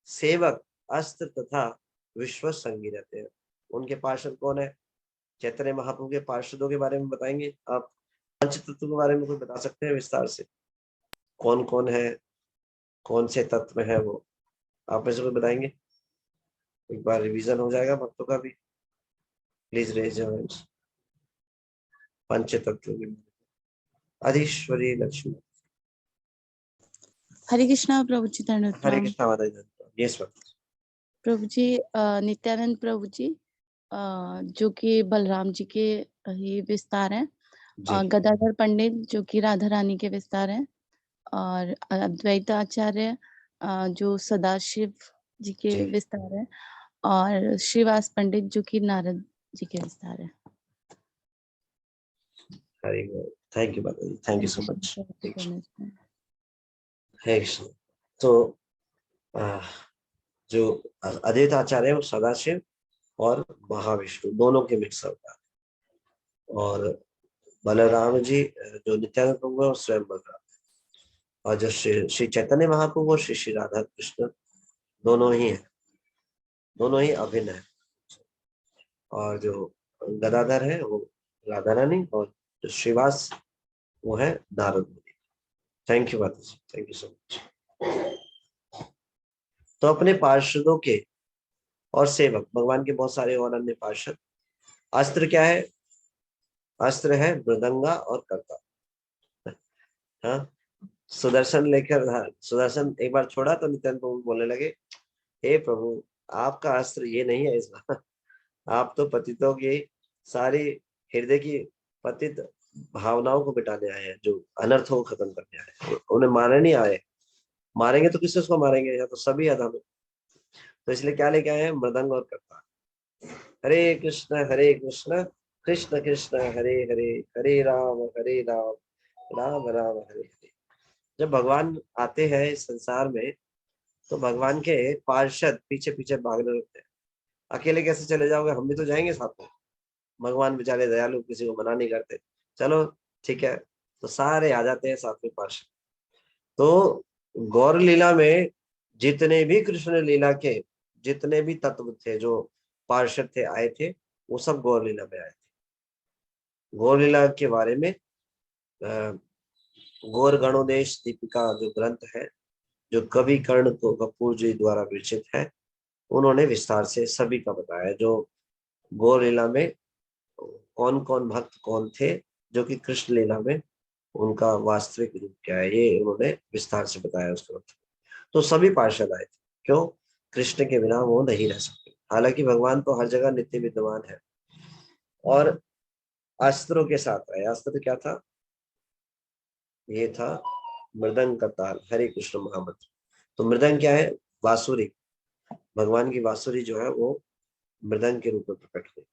सेवक, अस्त्र तथा विश्व संगी रहते हैं। उनके पार्षद कौन है? चैतन्य महाप्रभु के पार्षदों के बारे में बताएंगे आप? पंच तत्व के बारे में कुछ बता सकते हैं विस्तार से? कौन कौन है, कौन से तत्व है वो, आप में से कुछ बताएंगे? एक बार रिवीजन हो जाएगा भक्तों का भी। Please raise your hands. पंच तत्व के अधीश्वरी लक्ष्मी। हरे कृष्णा प्रभु जी, धन्यवाद हरे प्रणाम। कृष्णा माता जी। यस प्रभु जी, नित्यानंद प्रभु जी, जो कि बलराम जी के ही विस्तार हैं, जी। गदाधर पंडित जो कि राधा रानी के विस्तार हैं, और अद्वैत आचार्य जो सदाशिव जी के जी। विस्तार हैं, और श्रीवास पंडित जो कि नारद जी के विस्तार हैं। हरे थैंक यू माता जी, थैंक यू सो मच। है तो जो अद्वैत आचार्य है वो सदाशिव और महाविष्णु दोनों के मिक्स होता है। और बलराम जी जो नित्यानंद प्रभु है वो स्वयं बलराम, और जो श्री चैतन्य महाप्रभु और श्री श्री राधा कृष्ण दोनों ही है, दोनों ही अभिन्न है। और जो गदाधर है वो राधा रानी, और जो श्रीवास वो है नारद मुनि। थैंक यू माता जी, थैंक यू सो मच। तो अपने पार्षदों के और सेवक, भगवान के बहुत सारे और अन्य पार्षद। अस्त्र क्या है? अस्त्र है मृदंगा और कर्ता। हाँ, सुदर्शन लेकर, हाँ, सुदर्शन एक बार छोड़ा तो नित्यानंद प्रभु बोलने लगे, हे प्रभु आपका अस्त्र ये नहीं है इस बार, आप तो पतितों की सारी हृदय की पतित भावनाओं को मिटाने आए हैं, जो अनर्थों को खत्म करने आए हैं। उन्हें मारने नहीं आए, मारेंगे तो किससे उसको मारेंगे, या तो सभी अधम। तो इसलिए क्या लेके आए हैं? मृदंग और कर्ता। हरे कृष्ण कृष्ण कृष्ण हरे हरे, हरे राम राम राम हरे हरे। जब भगवान आते हैं इस संसार में, तो भगवान के पार्षद पीछे पीछे भागने लगते हैं। अकेले कैसे चले जाओगे? हम भी तो जाएंगे साथ में। भगवान बेचारे दयालु, किसी को मना नहीं करते, चलो ठीक है, तो सारे आ जाते हैं साथ में पार्षद। तो गौर लीला में जितने भी कृष्ण लीला के जितने भी तत्व थे, जो पार्षद थे आए थे, वो सब गौर लीला में आए थे। गौर लीला के बारे में गौर गणोदेश दीपिका जो ग्रंथ है, जो कवि कर्ण को कपूर जी द्वारा विरचित है, उन्होंने विस्तार से सभी का बताया। जो गौर लीला में कौन कौन भक्त कौन थे, जो कि कृष्ण लीला में उनका वास्तविक रूप क्या है, ये उन्होंने विस्तार से बताया उस ग्रंथ। तो सभी पार्षद आए थे। क्यों? कृष्ण के बिना वो नहीं रह सकते। हालांकि भगवान तो हर जगह नित्य विद्यमान है। और अस्त्रों के साथ आए। अस्त्र क्या था? ये था मृदंग का ताल, हरे कृष्ण महामंत्र। तो मृदंग क्या है? बांसुरी। भगवान की बांसुरी जो है वो मृदंग के रूप में प्रकट हुई।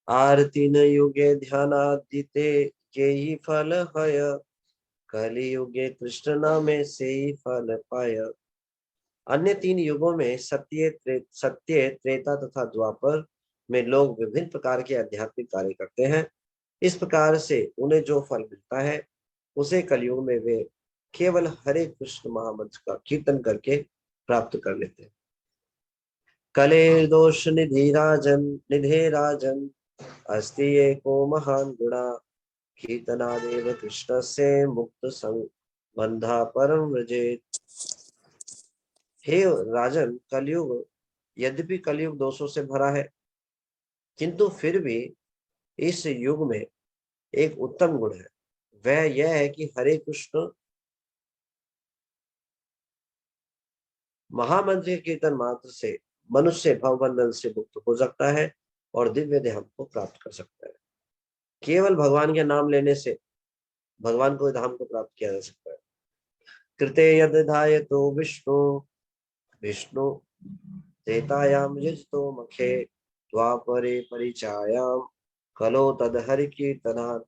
आरती न युगे ध्यानादिते यही फल है, कलि युगे कृष्ण नामे से ही फल पाय। अन्य 3 युगों में सत्य त्रेता तथा द्वापर में लोग विभिन्न प्रकार के आध्यात्मिक कार्य करते हैं। इस प्रकार से उन्हें जो फल मिलता है उसे कलयुग में वे केवल हरे कृष्ण महामंत्र का कीर्तन करके प्राप्त कर लेते हैं। कले दोष निधे राजन अस्ति एको महान गुणा कीर्तनादेव कृष्ण से मुक्त संबंधा परम व्रजेत। हे राजन, कलयुग यद्यपि कलयुग दोषों से भरा है, किंतु फिर भी इस युग में एक उत्तम गुण है। वह यह है कि हरे कृष्ण महामंत्र के कीर्तन मात्र से मनुष्य भवबंधन से मुक्त हो सकता है और दिव्य धाम को प्राप्त कर सकता है। केवल भगवान के नाम लेने से भगवान को धाम को प्राप्त किया जा सकता है। कृते यदधाय तो विष्णु त्रेतायाम यजतो मखे द्वापरे परिचायाम कलो तद हरि कीर्तनात्।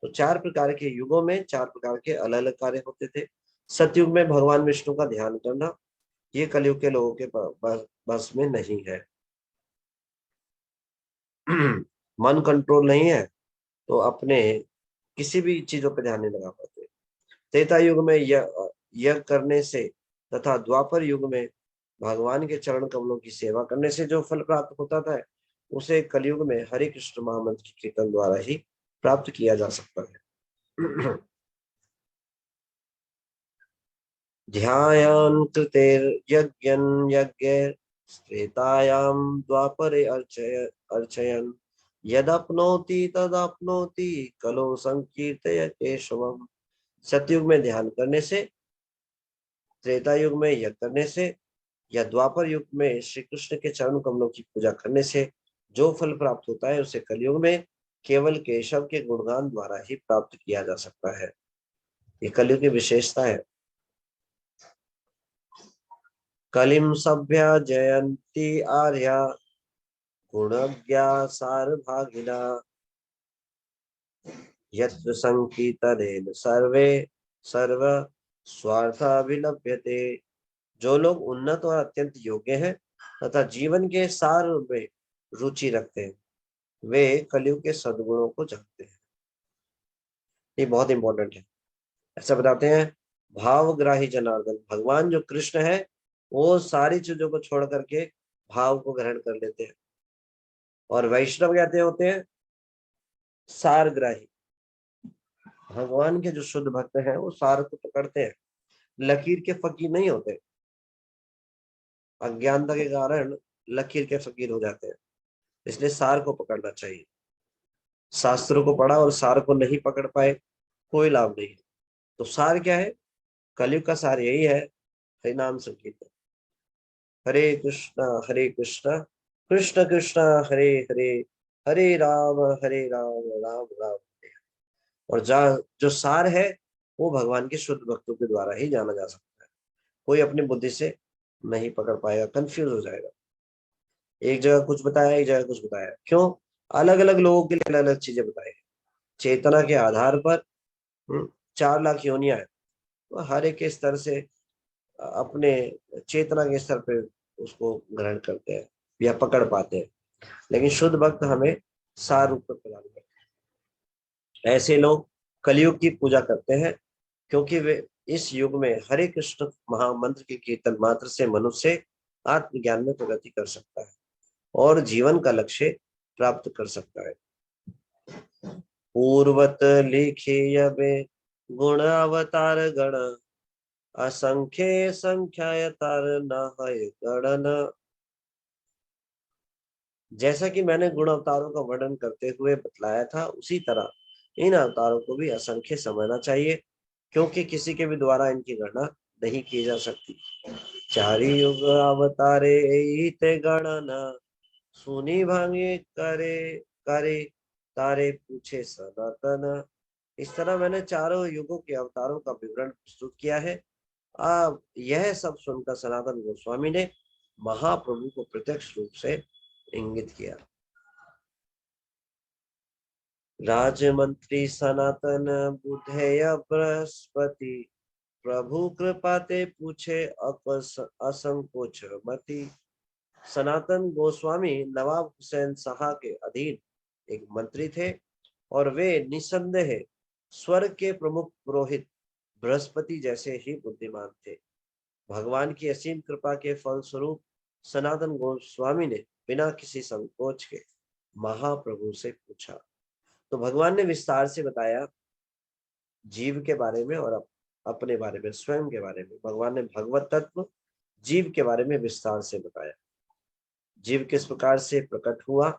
तो 4 प्रकार के युगों में 4 प्रकार के अलग अलग कार्य होते थे। सतयुग में भगवान विष्णु का ध्यान करना, ये कलयुग के लोगों के बस में नहीं है। मन कंट्रोल नहीं है तो अपने किसी भी चीजों पर ध्यान नहीं लगा पाते। त्रेता युग में यज्ञ करने से तथा द्वापर युग में भगवान के चरण कमलों की सेवा करने से जो फल प्राप्त होता था उसे कलयुग में हरे कृष्ण महामंत्र के कीर्तन द्वारा ही प्राप्त किया जा सकता है। ध्यान कृतेर्यज्ञं यज्ञैः त्रेतायां द्वापरे अर्चयन् यदप्नोति तदप्नोति कलो संकीर्तय केशवम्। सतयुग में ध्यान करने से, त्रेता युग में यज्ञ करने से या द्वापर युग में श्री कृष्ण के चरण कमलों की पूजा करने से जो फल प्राप्त होता है उसे कलयुग में केवल केशव के गुणगान द्वारा ही प्राप्त किया जा सकता है। ये कलयुग की विशेषता है। कलिम सभ्या जयंती आर्या गुणज्ञा सारभागिना यत्र संकीर्तनेन सर्व स्वार्थाभिलभ्यते। जो लोग उन्नत और अत्यंत योग्य हैं तथा जीवन के सार में रुचि रखते हैं वे कलयुग के सद्गुणों को जानते हैं। ये बहुत इंपॉर्टेंट है। ऐसा बताते हैं भावग्राही जनार्दन, भगवान जो कृष्ण है वो सारी चीजों को छोड़ करके भाव को ग्रहण कर लेते हैं। और वैष्णव कहते होते हैं सारग्राही। भगवान के जो शुद्ध भक्त हैं वो सार को पकड़ते हैं, लकीर के फकीर नहीं होते। अज्ञानता के कारण लकीर के फकीर हो जाते हैं, इसलिए सार को पकड़ना चाहिए। शास्त्रों को पढ़ा और सार को नहीं पकड़ पाए कोई लाभ नहीं है। तो सार क्या है? कलयुग का सार यही है, हरि नाम संकीर्तन। हरे कृष्ण कृष्ण कृष्ण हरे हरे, हरे राम राम राम हरे। और जो सार है वो भगवान के शुद्ध भक्तों के द्वारा ही जाना जा सकता है। कोई अपनी बुद्धि से नहीं पकड़ पाएगा, कंफ्यूज हो जाएगा। एक जगह कुछ बताया, एक जगह कुछ बताया। क्यों? अलग अलग लोगों के लिए अलग अलग चीजें बताई। चेतना के आधार पर 4 लाख योनियां है, तो हर एक के स्तर से अपने चेतना के स्तर पे उसको ग्रहण करते हैं या पकड़ पाते हैं। लेकिन शुद्ध भक्त हमें सार रूप में प्रदान करते हैं। ऐसे लोग कलयुग की पूजा करते हैं क्योंकि वे इस युग में हरे कृष्ण महामंत्र के कीर्तन मात्र से मनुष्य आत्मज्ञान में प्रगति कर सकता है और जीवन का लक्ष्य प्राप्त कर सकता है। पूर्वत लिखे गुण अवतार गण असंख्य संख्या तार न गणन। जैसा कि मैंने गुण अवतारों का वर्णन करते हुए बतलाया था, उसी तरह इन अवतारों को भी असंख्य समझना चाहिए क्योंकि किसी के भी द्वारा इनकी गणना नहीं की जा सकती। चारि युग अवतारे ते गणना सुनी भांगे करे करे तारे पूछे सनातन। इस तरह मैंने चारों युगों के अवतारों का विवरण प्रस्तुत किया है। यह सब सुनकर सनातन गोस्वामी ने महाप्रभु को प्रत्यक्ष रूप से इंगित किया। राजमंत्री सनातन बुद्धेय बृहस्पति प्रभु कृपाते पूछे असंकोच मति। सनातन गोस्वामी नवाब हुसैन शाह के अधीन एक मंत्री थे और वे निसंदेह स्वर्ग के प्रमुख पुरोहित बृहस्पति जैसे ही बुद्धिमान थे। भगवान की असीम कृपा के फलस्वरूप सनातन गोस्वामी ने बिना किसी संकोच के महाप्रभु से पूछा। तो भगवान ने विस्तार से बताया जीव के बारे में और अपने बारे में, स्वयं के बारे में। भगवान ने भगवत तत्व जीव के बारे में विस्तार से बताया। जीव किस प्रकार से प्रकट हुआ,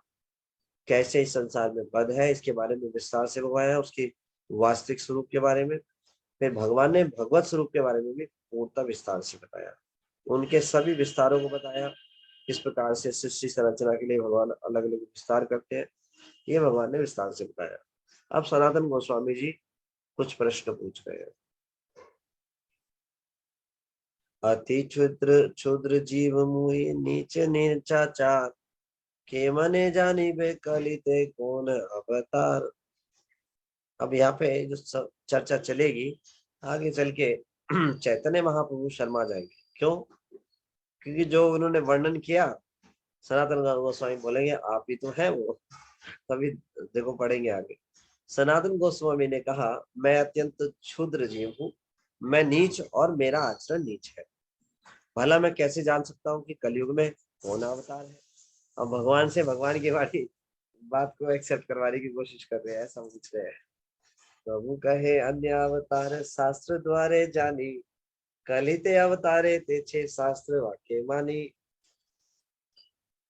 कैसे इस संसार में बद्ध है, इसके बारे में विस्तार से बताया, उसकी वास्तविक स्वरूप के बारे में। फिर भगवान ने भगवत स्वरूप के बारे में भी पूर्णतः विस्तार से बताया, उनके सभी विस्तारों को बताया। किस प्रकार से सृष्टि संरचना के लिए भगवान अलग अलग विस्तार करते हैं, ये भगवान ने विस्तार से बताया। अब सनातन गोस्वामी जी कुछ प्रश्न पूछ रहे हैं। अति क्षुद्र क्षुद्र जीव मुहि नीच नीचाचार, के मने जानी बे कलिते कौन अवतार। अब यहाँ पे जो चर्चा चलेगी आगे चल के चैतन्य महाप्रभु शर्मा जाएंगे। क्यों? क्योंकि जो उन्होंने वर्णन किया सनातन गोस्वामी बोलेंगे आप ही तो हैं वो, तभी देखो पढ़ेंगे आगे। सनातन गोस्वामी ने कहा मैं अत्यंत क्षुद्र जीव हूँ, मैं नीच और मेरा आचरण नीच है। भला मैं कैसे जान सकता हूँ कि कलयुग में कौन अवतार है? अब भगवान से भगवान की बात को एक्सेप्ट करवाने की कोशिश कर रहे हैं, ऐसा पूछ रहे हैं। प्रभु कहे अन्य अवतार शास्त्र द्वारे जानी, कलिते अवतारे ते छे शास्त्र वाक्य मानी।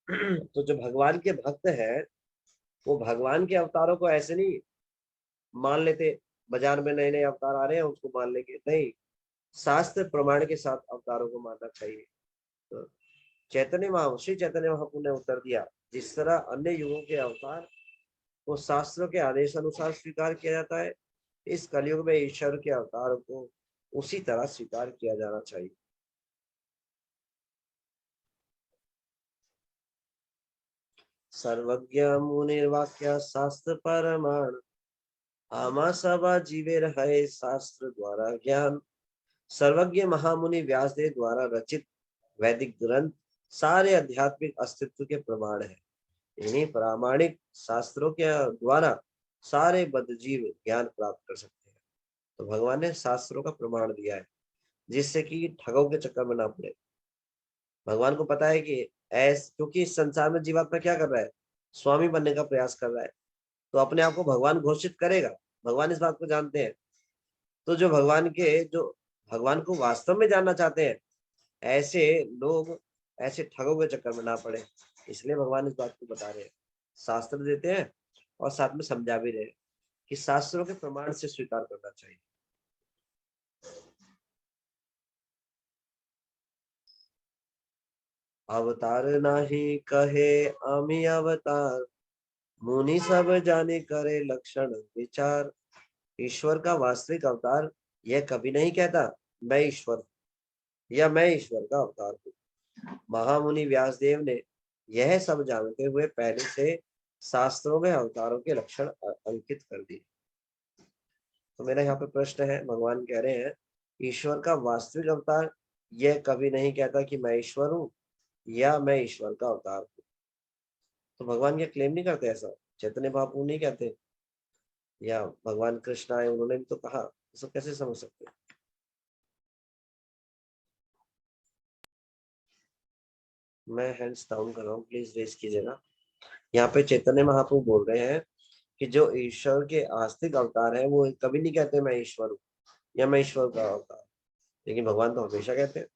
तो जो भगवान के भक्त है वो भगवान के अवतारों को ऐसे नहीं मान लेते, बाजार में नए नए अवतार आ रहे हैं उसको मान लेंगे, नहीं, शास्त्र प्रमाण के साथ अवतारों को मानना चाहिए। तो श्री चैतन्य महाप्रभु ने उत्तर दिया जिस तरह अन्य युगों के अवतार को शास्त्रों के आदेश अनुसार स्वीकार किया जाता है, इस कलयुग में ईश्वर के अवतार को उसी तरह स्वीकार किया जाना चाहिए। सर्वज्ञ मुनिर्वाक्य शास्त्र परमाण, आमा सभा जीवे रहे शास्त्र द्वारा ज्ञान। सर्वज्ञ महामुनि व्यासदेव द्वारा रचित वैदिक ग्रंथ सारे आध्यात्मिक अस्तित्व के प्रमाण है। इन्हीं प्रामाणिक शास्त्रों के द्वारा सारे बद्ध जीव ज्ञान प्राप्त कर सकते हैं। तो भगवान ने शास्त्रों का प्रमाण दिया है जिससे कि ठगों के चक्कर में ना पड़े। भगवान को पता है कि क्योंकि इस संसार में जीवात्मा क्या कर रहा है, स्वामी बनने का प्रयास कर रहा है, तो अपने आप को भगवान घोषित करेगा, भगवान इस बात को जानते हैं। तो जो भगवान को वास्तव में जानना चाहते हैं ऐसे लोग ऐसे ठगों के चक्कर में ना पड़े, इसलिए भगवान इस बात को बता रहे हैं, शास्त्र देते हैं और साथ में समझा भी रहे कि शास्त्रों के प्रमाण से स्वीकार करना चाहिए। अवतार नाही कहे आमी अवतार, मुनि सब जाने करे लक्षण विचार। ईश्वर का वास्तविक अवतार यह कभी नहीं कहता मैं ईश्वर या मैं ईश्वर का अवतार हूँ। महामुनि व्यासदेव ने यह सब जानते हुए पहले से शास्त्रों में अवतारों के लक्षण अंकित कर दिए। तो मेरा यहाँ पे प्रश्न है, भगवान कह रहे हैं ईश्वर का वास्तविक अवतार यह कभी नहीं कहता कि मैं ईश्वर हूँ या मैं ईश्वर का अवतार हूँ। तो भगवान क्या क्लेम नहीं करते ऐसा? चैतन्य महाप्रभु नहीं कहते या भगवान कृष्ण आए उन्होंने भी तो कहा, इसको कैसे समझ सकते हैं? मैं हैंड्स डाउन कर रहा हूँ, प्लीज रेस कीजिएगा। यहाँ पे चैतन्य महाप्रभु बोल रहे हैं कि जो ईश्वर के आस्तिक अवतार है वो कभी नहीं कहते मैं ईश्वर हूँ या मैं ईश्वर का अवतार, लेकिन भगवान तो हमेशा कहते हैं।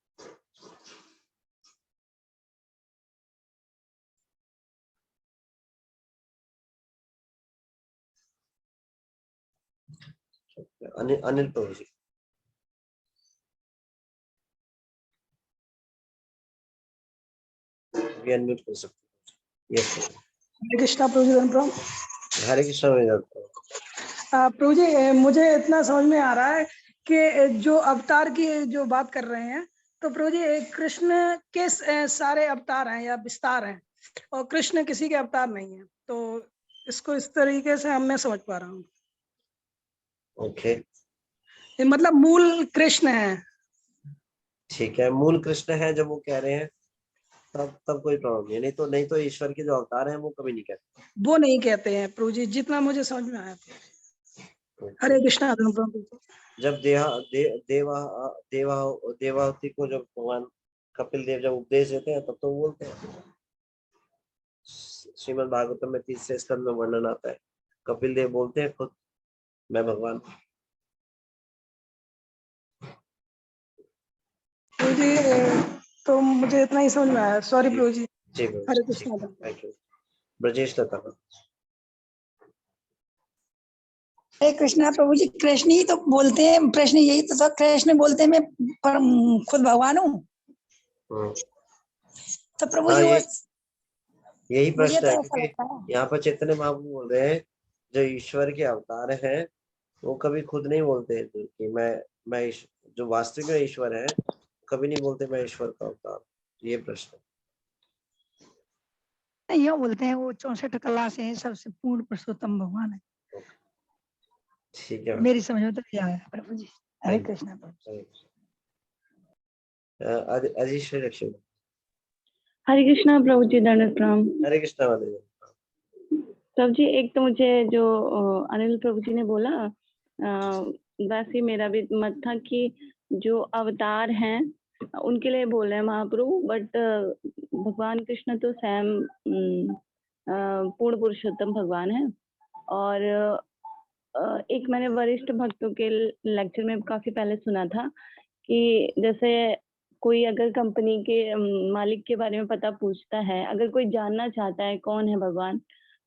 अनिल प्रभु जी भी अनम्यूट कर सकते हैं। यस हरे कृष्णा प्रभु जी, प्रणाम। हरे कृष्णा में जाता हूँ। प्रभु जी मुझे इतना समझ में आ रहा है कि जो अवतार की जो बात कर रहे हैं, तो प्रभु जी कृष्ण के सारे अवतार हैं या विस्तार हैं और कृष्ण किसी के अवतार नहीं है, तो इसको इस तरीके से मैं समझ पा रहा हूँ। ओके, मतलब मूल कृष्ण है। ठीक है, मूल कृष्ण है जब वो कह रहे हैं तब कोई प्रॉब्लम नहीं है। नहीं तो ईश्वर के जो अवतार हैं वो कभी नहीं कहते। वो नहीं कहते हैं प्रभु जी, जितना मुझे समझ में आया था। हरे कृष्णा प्रभु जी। जब देवाहुति को जब भगवान कपिल देव जब उपदेश देते हैं तब तो वो बोलते हैं, श्रीमद् भागवतम में 30 स्कंद में वर्णन आता है, कपिल देव बोलते हैं खुद, मैं भगवान। प्रभु जी तो मुझे इतना ही समझ में आया, सॉरी प्रभु जी। जी हरे कृष्णा। Thank you. ब्रजेश लता। हरे कृष्णा प्रभु जी। कृष्ण ही तो बोलते हैं, प्रश्न यही तो था, कृष्ण बोलते हैं मैं खुद भगवान हूँ। तो प्रभु जी वो यही मुझे प्रश्न तो है, ऐसा क्योंकि लगता है। यहाँ पर चैतन्य महाप्रभु बोल रहे हैं जो ईश्वर के अवतार हैं वो कभी खुद नहीं बोलते कि मैं जो वास्तविक में ईश्वर है कभी नहीं बोलते मैं ईश्वर का अवतार। ये प्रश्न नहीं, यो बोलते हैं वो 64 कला से हैं, सबसे पूर्ण पुरुषोत्तम भगवान है। ठीक है। मेरी समझ में तो ये आया प्रभु जी। हरे कृष्णा प्रभु। अजीश्वर रक्षक। हरे कृष्णा प्रभु जी, दंडवत प्रणाम। हरे कृष्णा वाले प्रभु जी, एक तो मुझे जो अनिल प्रभु जी ने बोला वैसे मेरा भी मत था कि जो अवतार हैं उनके लिए बोल रहे हैं महाप्रभु, बट भगवान कृष्ण तो स्वयं पूर्ण पुरुषोत्तम भगवान है। और एक मैंने वरिष्ठ भक्तों के लेक्चर में काफी पहले सुना था कि जैसे कोई अगर कंपनी के मालिक के बारे में पता पूछता है, अगर कोई जानना चाहता है कौन है भगवान,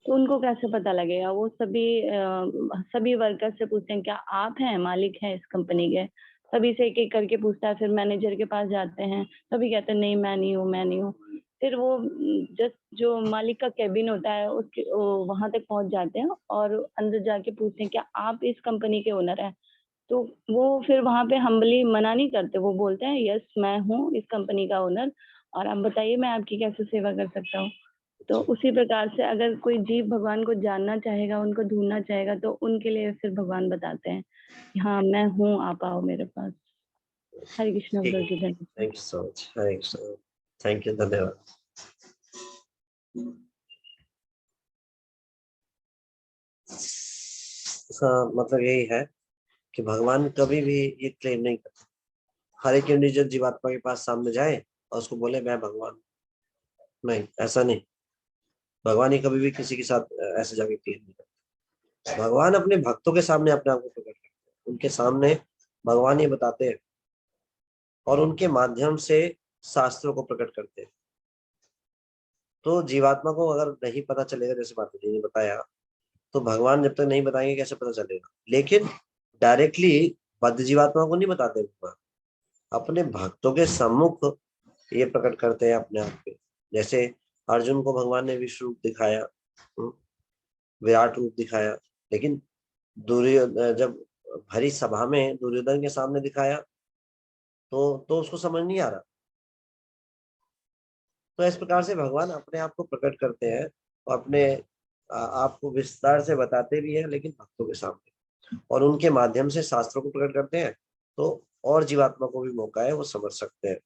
तो उनको कैसे पता लगेगा? वो सभी वर्कर से पूछते हैं क्या आप हैं, मालिक हैं इस कंपनी के। सभी से एक एक करके पूछता है, फिर मैनेजर के पास जाते हैं, सभी कहते हैं नहीं मैं नहीं हूँ। फिर वो जस्ट जो मालिक का केबिन होता है उसके वहां तक पहुंच जाते हैं और अंदर जाके पूछते हैं क्या आप इस कंपनी के ओनर हैं। तो वो फिर वहां पे हम्बली मना नहीं करते, वो बोलते हैं यस मैं हूँ इस कंपनी का ओनर, और आप बताइए मैं आपकी कैसे सेवा कर सकता हूँ। तो उसी प्रकार से अगर कोई जीव भगवान को जानना चाहेगा, उनको ढूंढना चाहेगा, तो उनके लिए फिर भगवान बताते हैं कि हाँ मैं हूँ, आप आओ मेरे पास। Hare Krishna. Thank you so much. Hare Krishna. Thank you, धन्यवाद। मतलब यही है कि भगवान कभी भी ये क्लेम नहीं करते। हर एक इंडिविजुअल जीवात्मा के पास सामने जाए और उसको बोले मैं भगवान, नहीं, ऐसा नहीं। भगवान ही कभी भी किसी के साथ ऐसे जाके क्लेम नहीं करते। भगवान अपने भक्तों के सामने अपने आप को प्रकट करते हैं, उनके सामने भगवान ये बताते हैं और उनके माध्यम से शास्त्रों को प्रकट करते हैं। तो जीवात्मा को अगर नहीं पता चलेगा, जैसे माता जी ने बताया, तो भगवान जब तक नहीं बताएंगे कैसे पता चलेगा। लेकिन डायरेक्टली बद्ध जीवात्मा को नहीं बताते भगवान, अपने भक्तों के सम्मुख ये प्रकट करते हैं अपने आप पे। जैसे अर्जुन को भगवान ने विश्व रूप दिखाया, विराट रूप दिखाया, लेकिन दुर्योधन जब भरी सभा में दुर्योधन के सामने दिखाया तो उसको समझ नहीं आ रहा। तो इस प्रकार से भगवान अपने आप को प्रकट करते हैं और अपने आपको विस्तार से बताते भी हैं, लेकिन भक्तों के सामने, और उनके माध्यम से शास्त्रों को प्रकट करते हैं। तो और जीवात्मा को भी मौका है, वो समझ सकते हैं,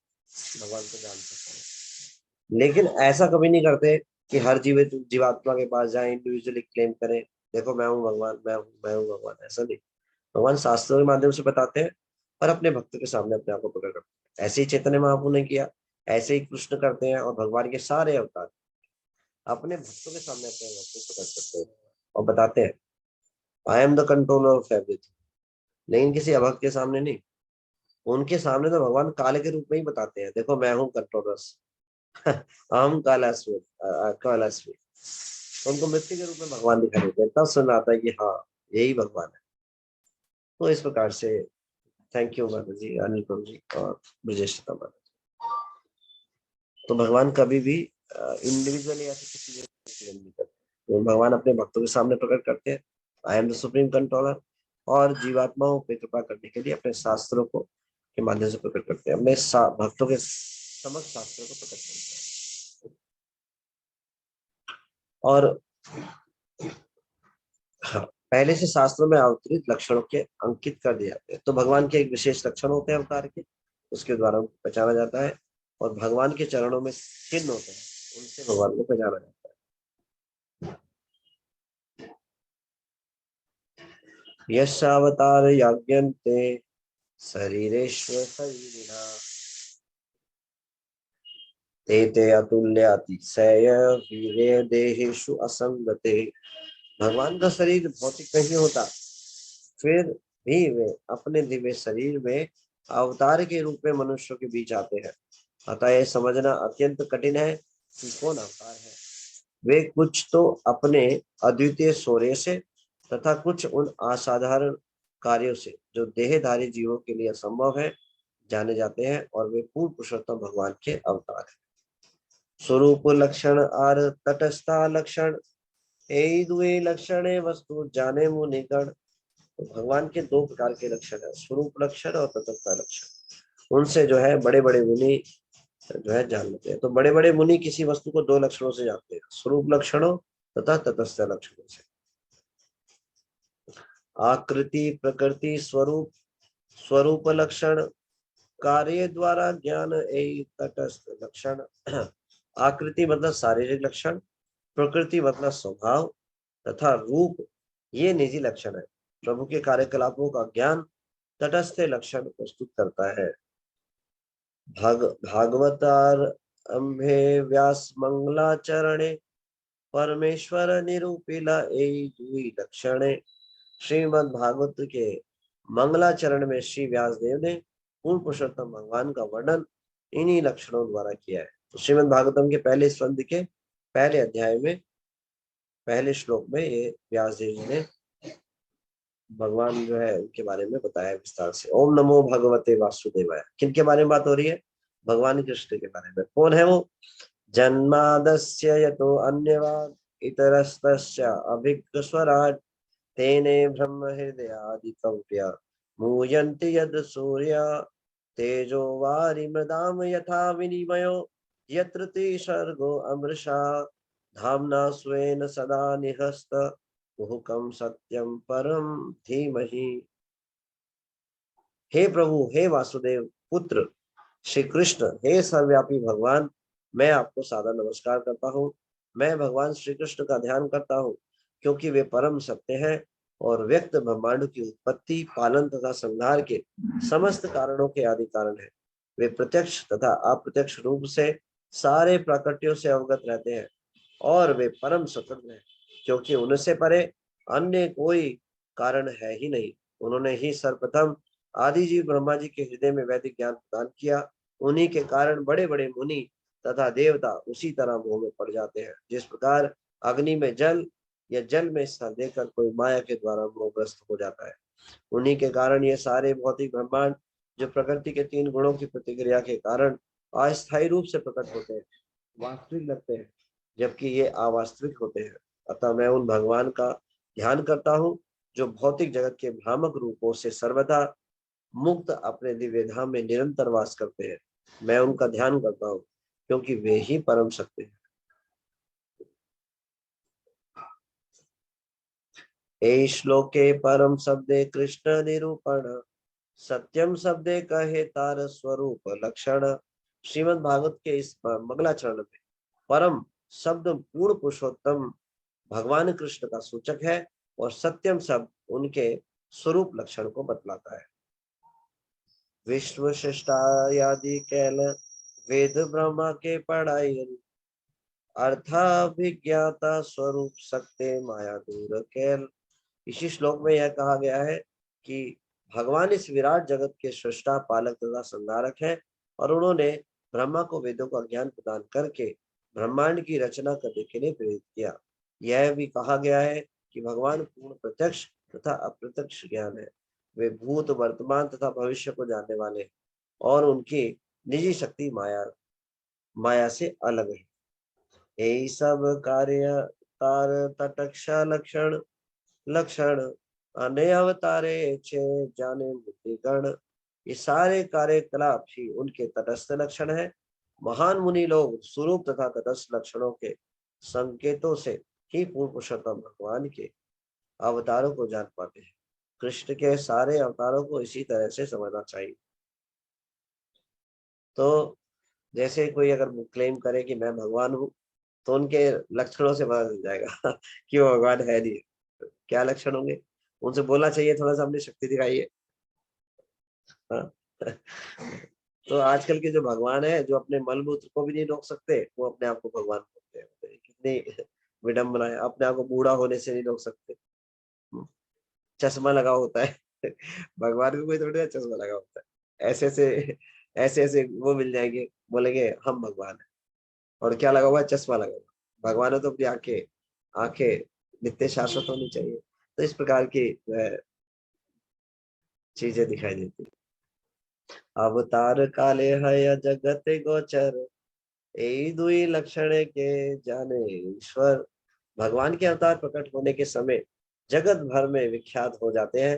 भगवान को जान सकते हैं। लेकिन ऐसा कभी नहीं करते कि हर जीवात्मा के पास जाए, इंडिविजुअली क्लेम करें देखो मैं हूँ भगवान, मैं हूँ भगवान। ऐसा नहीं, भगवान शास्त्रों के माध्यम से बताते हैं और अपने भक्तों के सामने अपने आप को प्रकट करते हैं। ऐसे ही चैतन्य महाप्रभु ने किया, ऐसे ही कृष्ण करते हैं, और भगवान के सारे अवतार अपने भक्तों के सामने अपने आप को प्रकट करते हैं और बताते हैं I am the controller of everything. लेकिन किसी अभक्त के सामने नहीं, उनके सामने तो भगवान काल के रूप में ही बताते हैं, देखो मैं हूँ कंट्रोलर हम कालास्वी। उनको मृत्यु के रूप में भगवान दिखाई देते हैं, तब सुन आता है कि हाँ यही भगवान है। तो इस प्रकार से थैंक यू माता जी, अनिल प्रभु जी और ब्रजेश माता जी। तो भगवान कभी भी इंडिविजुअली ऐसे किसी को नहीं करते, तो भगवान अपने भक्तों के सामने प्रकट करते हैं I am the supreme controller, और जीवात्माओं पे कृपा करने के लिए अपने शास्त्रों को के माध्यम से प्रकट करते हैं, अपने भक्तों के समस्त शास्त्रों को प्रकट करते हैं। और हाँ, पहले से शास्त्रों में अवतरित लक्षणों के अंकित कर दिए जाते हैं। तो भगवान के एक विशेष लक्षण होते हैं अवतार के, उसके द्वारा पहचाना जाता है। और भगवान के चरणों में चिन्ह होते हैं, उनसे भगवान को पहचाना जाता है। यश अवतार यज्ञन्ते शरीरेश्वर शरीरिणा ते अतुल्य अतिशय वीर्य देहेषु असंगते। भगवान का शरीर भौतिक नहीं होता, फिर भी वे अपने दिव्य शरीर में अवतार के रूप में मनुष्यों के बीच आते हैं। अतः यह समझना अत्यंत कठिन है कि कौन अवतार है। वे कुछ तो अपने अद्वितीय शौर्य से तथा कुछ उन असाधारण कार्यों से जो देहधारी जीवों के लिए असंभव है जाने जाते हैं, और वे पूर्ण पुरुषोत्तम भगवान के अवतार हैं। स्वरूप लक्षण आर तटस्था लक्षण ए दुए लक्षण वस्तु जाने मुनिगण। तो भगवान के दो प्रकार के लक्षण है, स्वरूप लक्षण और तटस्था लक्षण। उनसे जो है बड़े बड़े मुनि जो है जान लेते हैं। तो बड़े बड़े मुनि किसी वस्तु को दो लक्षणों से जानते हैं, स्वरूप लक्षणों तथा तटस्थ लक्षणों से। आकृति प्रकृति स्वरूप स्वरूप लक्षण कार्य द्वारा ज्ञान ए तटस्थ लक्षण। आकृति मतलब शारीरिक लक्षण, प्रकृति मतलब स्वभाव तथा रूप ये निजी लक्षण है। प्रभु के कार्यकलापों का ज्ञान तटस्थ लक्षण प्रस्तुत करता है। भागवतार अंभे व्यास मंगलाचरणे परमेश्वर निरूपिला ए दुई लक्षणे। श्रीमद् भागवत के मंगलाचरण में श्री व्यास देव ने पूर्ण पुरुषोत्तम भगवान का वर्णन इन्हीं लक्षणों द्वारा किया है। तो श्रीमद् भागवतम के पहले स्कंद के पहले अध्याय में पहले श्लोक में ये व्यास देव जी ने भगवान जो है उनके बारे में बताया विस्तार से। ओम नमो भगवते वासुदेवाय। किनके बारे में बात हो रही है? भगवान कृष्ण के बारे में। कौन है वो? जन्मादस्य यतो अन्यवाद इतरस्तस्य अभिज्ञस्वराट तेने ब्रह्म हृदयादि कव्या मूयन्ति यद सूर्य तेजो वारि मृदाम यथा विनिमयो यत्र सर्गो अमृषा धाम्ना स्वेन सदा निहस्त हुकम सत्यम परम धीमहि। हे प्रभु, हे वासुदेव पुत्र श्री कृष्ण, हे सर्वव्यापी भगवान, मैं आपको सादर नमस्कार करता हूँ। मैं भगवान श्री कृष्ण का ध्यान करता हूँ क्योंकि वे परम सत्य हैं और व्यक्त ब्रह्मांड की उत्पत्ति, पालन तथा संहार के समस्त कारणों के आदि कारण है। वे प्रत्यक्ष तथा अप्रत्यक्ष रूप से सारे प्राकृतियों से अवगत रहते हैं और वे परम स्वतंत्र हैं क्योंकि उनसे परे अन्य कोई कारण है ही नहीं। उन्होंने ही सर्वप्रथम आदि जीव ब्रह्मा जी के हृदय में वैदिक ज्ञान प्रदान किया। उन्हीं के कारण बड़े बड़े मुनि तथा देवता उसी तरह मोह में पड़ जाते हैं जिस प्रकार अग्नि में जल या जल में स्थान देकर कोई माया के द्वारा मोहग्रस्त हो जाता है। उन्हीं के कारण ये सारे भौतिक ब्रह्मांड जो प्रकृति के तीन गुणों की प्रतिक्रिया के कारण अस्थायी रूप से प्रकट होते हैं, वास्तविक लगते हैं जबकि ये अवास्तविक होते हैं। अतः मैं उन भगवान का ध्यान करता हूँ जो भौतिक जगत के भ्रामक रूपों से सर्वदा मुक्त अपने दिव्य धाम में निरंतर वास करते हैं। मैं उनका ध्यान करता हूँ क्योंकि वे ही परम सत्य हैं। ए श्लोके परम शब्दे कृष्ण निरूपण सत्यम शब्दे कहे तार स्वरूप लक्षण। श्रीमद् भागवत के इस मंगलाचरण में परम शब्द पूर्ण पुरुषोत्तम भगवान कृष्ण का सूचक है और सत्यम शब्द उनके स्वरूप लक्षण को बतलाता है। विश्व सृष्टायादि कैल वेद ब्रह्मा के पढ़ाई अर्थाभिज्ञाता स्वरूप सत्य माया दूर कैल। इसी श्लोक में यह कहा गया है कि भगवान इस विराट जगत के सृष्टा, पालक तथा संहारक हैं और उन्होंने ब्रह्मा को वेदों का ज्ञान प्रदान करके ब्रह्मांड की रचना करने के लिए प्रेरित किया। यह भी कहा गया है कि भगवान पूर्ण प्रत्यक्ष तथा अप्रत्यक्ष ज्ञान है। वे भूत, वर्तमान तथा भविष्य को जानने वाले हैं और उनकी निजी शक्ति माया से अलग है। यही सब कार्य तार तटक्षा लक्षण अने अवतारे छे जाने मुक्तिगण। ये सारे कार्यकलाप ही उनके तटस्थ लक्षण है। महान मुनि लोग स्वरूप तथा तटस्थ लक्षणों के संकेतों से ही पूर्ण पुरुषोत्तम भगवान के अवतारों को जान पाते हैं। कृष्ण के सारे अवतारों को इसी तरह से समझना चाहिए। तो जैसे कोई अगर क्लेम करे कि मैं भगवान हूँ, तो उनके लक्षणों से पता चल जाएगा कि वो भगवान है नहीं। क्या लक्षण होंगे? उनसे बोलना चाहिए थोड़ा सा अपनी शक्ति दिखाइए। हाँ। तो आजकल के जो भगवान है, जो अपने मलमूत्र को भी नहीं रोक सकते, वो अपने आप को भगवान बोलते हैं। कितनी विडम्बना है। अपने आप को बूढ़ा होने से नहीं रोक सकते, चश्मा लगा होता है। भगवान को कोई थोड़ी ना चश्मा लगा होता है। ऐसे ऐसे वो मिल जाएंगे, बोलेंगे हम भगवान है, और क्या लगा हुआ है? चश्मा लगा हुआ। भगवान है तो अपनी आंखें आंखें नित्य शाश्वत होनी चाहिए। तो इस प्रकार की चीजें दिखाई देती। अवतार काले है जगत गोचर, यही दुई लक्षण के जाने ईश्वर। भगवान के अवतार प्रकट होने के समय जगत भर में विख्यात हो जाते हैं,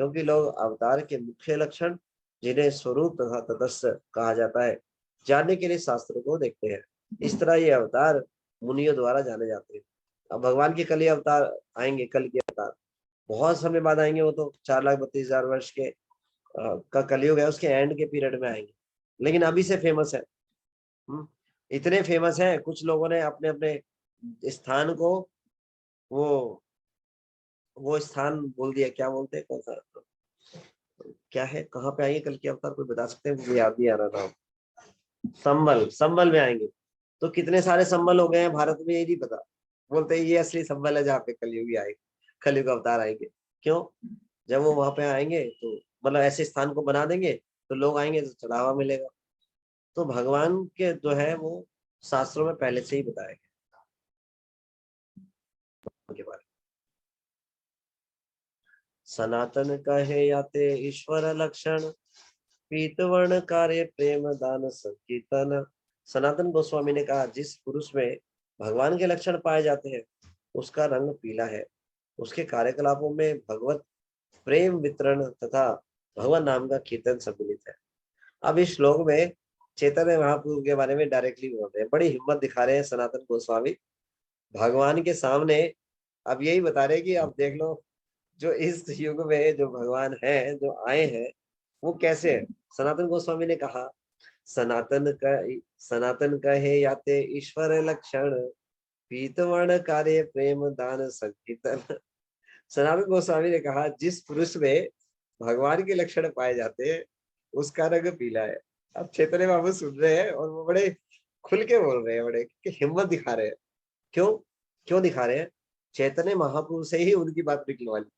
क्योंकि लोग अवतार के मुख्य लक्षण, जिन्हें स्वरूप तथा तटस्थ कहा जाता है, जानने के लिए शास्त्रों को देखते हैं। इस तरह ये अवतार मुनियों द्वारा जाने जाते हैं। अब भगवान के कल ही अवतार आएंगे, कल के अवतार बहुत समय बाद आएंगे। वो तो 4,32,000 वर्ष के का कलयुग है, उसके एंड के पीरियड में आएंगे, लेकिन अभी से फेमस है। इतने फेमस हैं, कुछ लोगों ने अपने अपने स्थान को वो स्थान बोल दिया। क्या बोलते हैं, कौन सा, क्या है, कहाँ पे आएंगे कल के अवतार? कोई बता सकते हैं? मुझे याद नहीं आ रहा नाम। संबल, संबल में आएंगे। तो कितने सारे संबल हो गए हैं भारत में, ये नहीं पता। बोलते हैं ये असली संबल है जहाँ पे कलयुगी आएंगे, कलयुग अवतार आएंगे। क्यों? जब वो वहां पे आएंगे तो मतलब ऐसे स्थान को बना देंगे, तो लोग आएंगे तो चढ़ावा मिलेगा। तो भगवान के जो है वो शास्त्रों में पहले से ही बताया गया के बारे में। सनातन कहे याते ईश्वर लक्षण, पीतवर्ण कार्य प्रेम दान संकीर्तन। सनातन गोस्वामी ने कहा, जिस पुरुष में भगवान के लक्षण पाए जाते हैं, उसका रंग पीला है। उसके कार्यकलापों में भगवत प्रेम वितरण तथा भगवान नाम का कीर्तन सम्मिलित है। अब इस श्लोक में चैतन्य महाप्रभु के बारे में डायरेक्टली बोल रहे हैं। बड़ी हिम्मत दिखा रहे हैं सनातन गोस्वामी भगवान के सामने। अब यही बता रहे कि अब देख लो, जो इस युग में जो भगवान है, जो आए हैं, वो कैसे है। सनातन गोस्वामी ने कहा, सनातन कहे याते ईश्वर लक्षण, पीतवर्ण कार्य प्रेम दान संकीर्तन। सनातन गोस्वामी ने कहा, जिस पुरुष में भगवान के लक्षण पाए जाते हैं, उसका रंग पीला है। अब चैतन्य बाबू सुन रहे हैं और वो बड़े खुल के बोल रहे हैं, बड़े हिम्मत दिखा रहे हैं। क्यों क्यों दिखा रहे हैं? चैतन्य महाप्रभु से ही उनकी बात निकलवाली,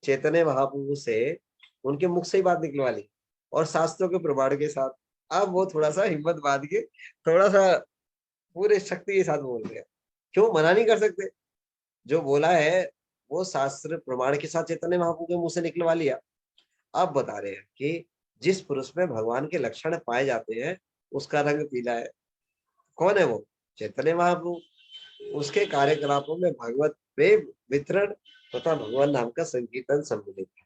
चैतन्य महाप्रभु से उनके मुख से ही बात निकलवाली, और शास्त्रों के प्रमाण के साथ। अब वो थोड़ा सा हिम्मत बांध के, थोड़ा सा पूरे शक्ति के साथ बोल रहे हैं। क्यों? मना नहीं कर सकते। जो बोला है वो शास्त्र प्रमाण के साथ चैतन्य महाप्रभु के मुंह से निकलवा लिया। अब बता रहे हैं कि जिस पुरुष में भगवान के लक्षण पाए जाते हैं, उसका रंग पीला है। कौन है वो? चैतन्य महाप्रभु। उसके कार्यकलापों में भगवत प्रेम वितरण तथा भगवान नाम का संकीर्तन सम्मिलित है।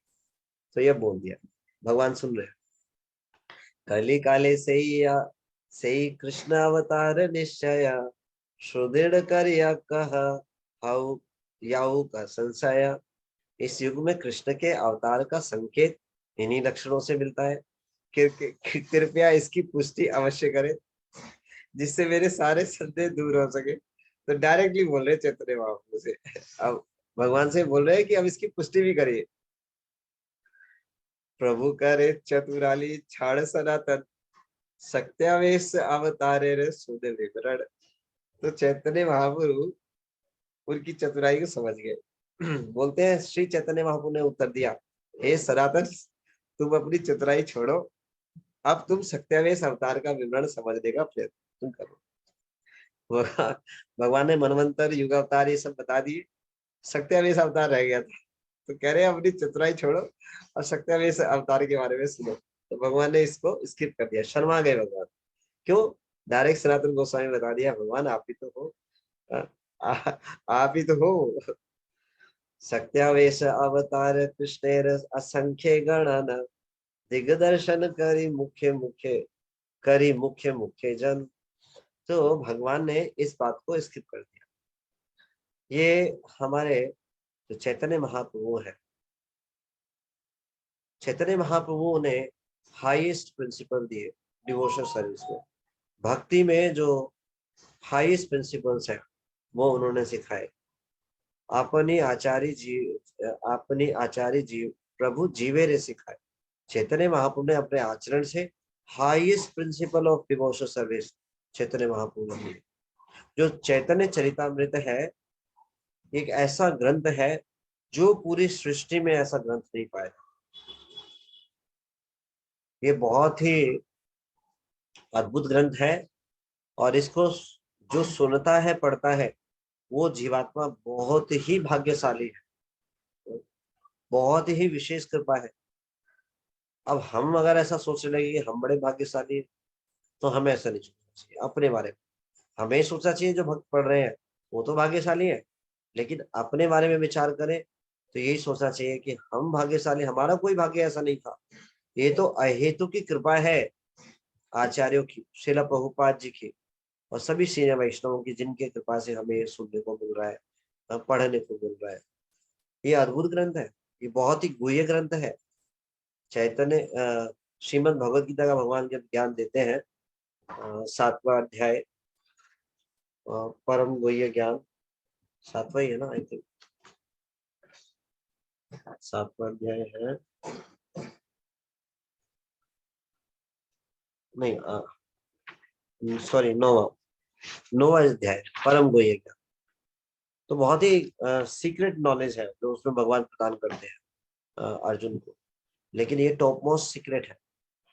तो यह बोल दिया। भगवान सुन रहे हैं। कली काले से ही कृष्ण अवतार निश्चय, सुदृढ़ करिया कह हाउ याऊ का संशय। इस युग में कृष्ण के अवतार का संकेत इन्हीं लक्षणों से मिलता है। कृपया इसकी पुष्टि अवश्य करें, जिससे मेरे सारे संदेह दूर हो सके। तो डायरेक्टली बोल रहे चैतन्य महाप्रभु से, अब भगवान से बोल रहे हैं कि अब इसकी पुष्टि भी करिए। प्रभु करे चतुराली छाड़ सनातन, सत्यावेश अवतारे सुध विवरण। तो चैतन्य महाप्रभु उनकी चतुराई को समझ गए। बोलते हैं, श्री चैतन्य महाप्रभु ने उत्तर दिया, हे सनातन, तुम अपनी चतुराई छोड़ो, अब तुम सत्यावेश अवतार का विवरण समझने का प्रयत्न तुम करो। भगवान ने मनवंतर, युग अवतार ये सब बता दिए, सत्यावेश अवतार रह गया था। तो कह रहे हैं अपनी चतुराई छोड़ो और सत्यावेश अवतार के बारे में सुनो। तो भगवान ने इसको स्किप कर दिया, शर्मा गए भगवान। क्यों? डायरेक्ट सनातन गोस्वामी बता दिया, भगवान आप ही तो हो, आप ही तो हो। सत्यावेश अवतार कृष्णेर असंख्य गणन, दिग्दर्शन करी मुख्य मुख्य जन। तो भगवान ने इस बात को स्किप कर दिया। ये हमारे जो चैतन्य महाप्रभु है, चैतन्य महाप्रभु ने हाईएस्ट प्रिंसिपल दिए डिवोशनल सर्विस में। भक्ति में जो हाईएस्ट प्रिंसिपल्स है वो उन्होंने सिखाए। अपनी आचार्य जी प्रभु जीवे रे सिखाए। चैतन्य महाप्रभु ने अपने आचरण से highest principle of devotional service Chaitanya Mahaprabhu ने। जो चैतन्य चरितामृत है एक ऐसा ग्रंथ है जो पूरी सृष्टि में ऐसा ग्रंथ नहीं पाया। ये बहुत ही अद्भुत ग्रंथ है और इसको जो सुनता है पढ़ता है वो जीवात्मा बहुत ही भाग्यशाली है, बहुत ही विशेष कृपा है। अब हम अगर ऐसा सोचने लगे कि हम बड़े भाग्यशाली हैं तो हमें ऐसा नहीं सोचना चाहिए अपने बारे में। हमें सोचना चाहिए जो भक्त पढ़ रहे हैं वो तो भाग्यशाली है, लेकिन अपने बारे में विचार करें तो यही सोचना चाहिए कि हम भाग्यशाली, हमारा कोई भाग्य ऐसा नहीं था, ये तो अहेतु की कृपा है आचार्यों की, श्रील प्रभुपाद जी की और सभी सीनियर वैष्णवों की, जिनके कृपा से हमें सुनने को मिल रहा है, पढ़ने को मिल रहा है। ये अद्भुत ग्रंथ है, ये बहुत ही गुह्य ग्रंथ है। चैतन्य श्रीमद् भगवद गीता का भगवान जब ज्ञान देते हैं 7वां अध्याय परम गुह्य ज्ञान, 7वां ही है ना, आई थिंक 7वां अध्याय है, नहीं सॉरी 9वां अध्याय परम गुह्य ज्ञान। तो बहुत ही सीक्रेट नॉलेज है जो उसमें भगवान प्रदान करते हैं अर्जुन को, लेकिन ये टॉप मोस्ट सीक्रेट है।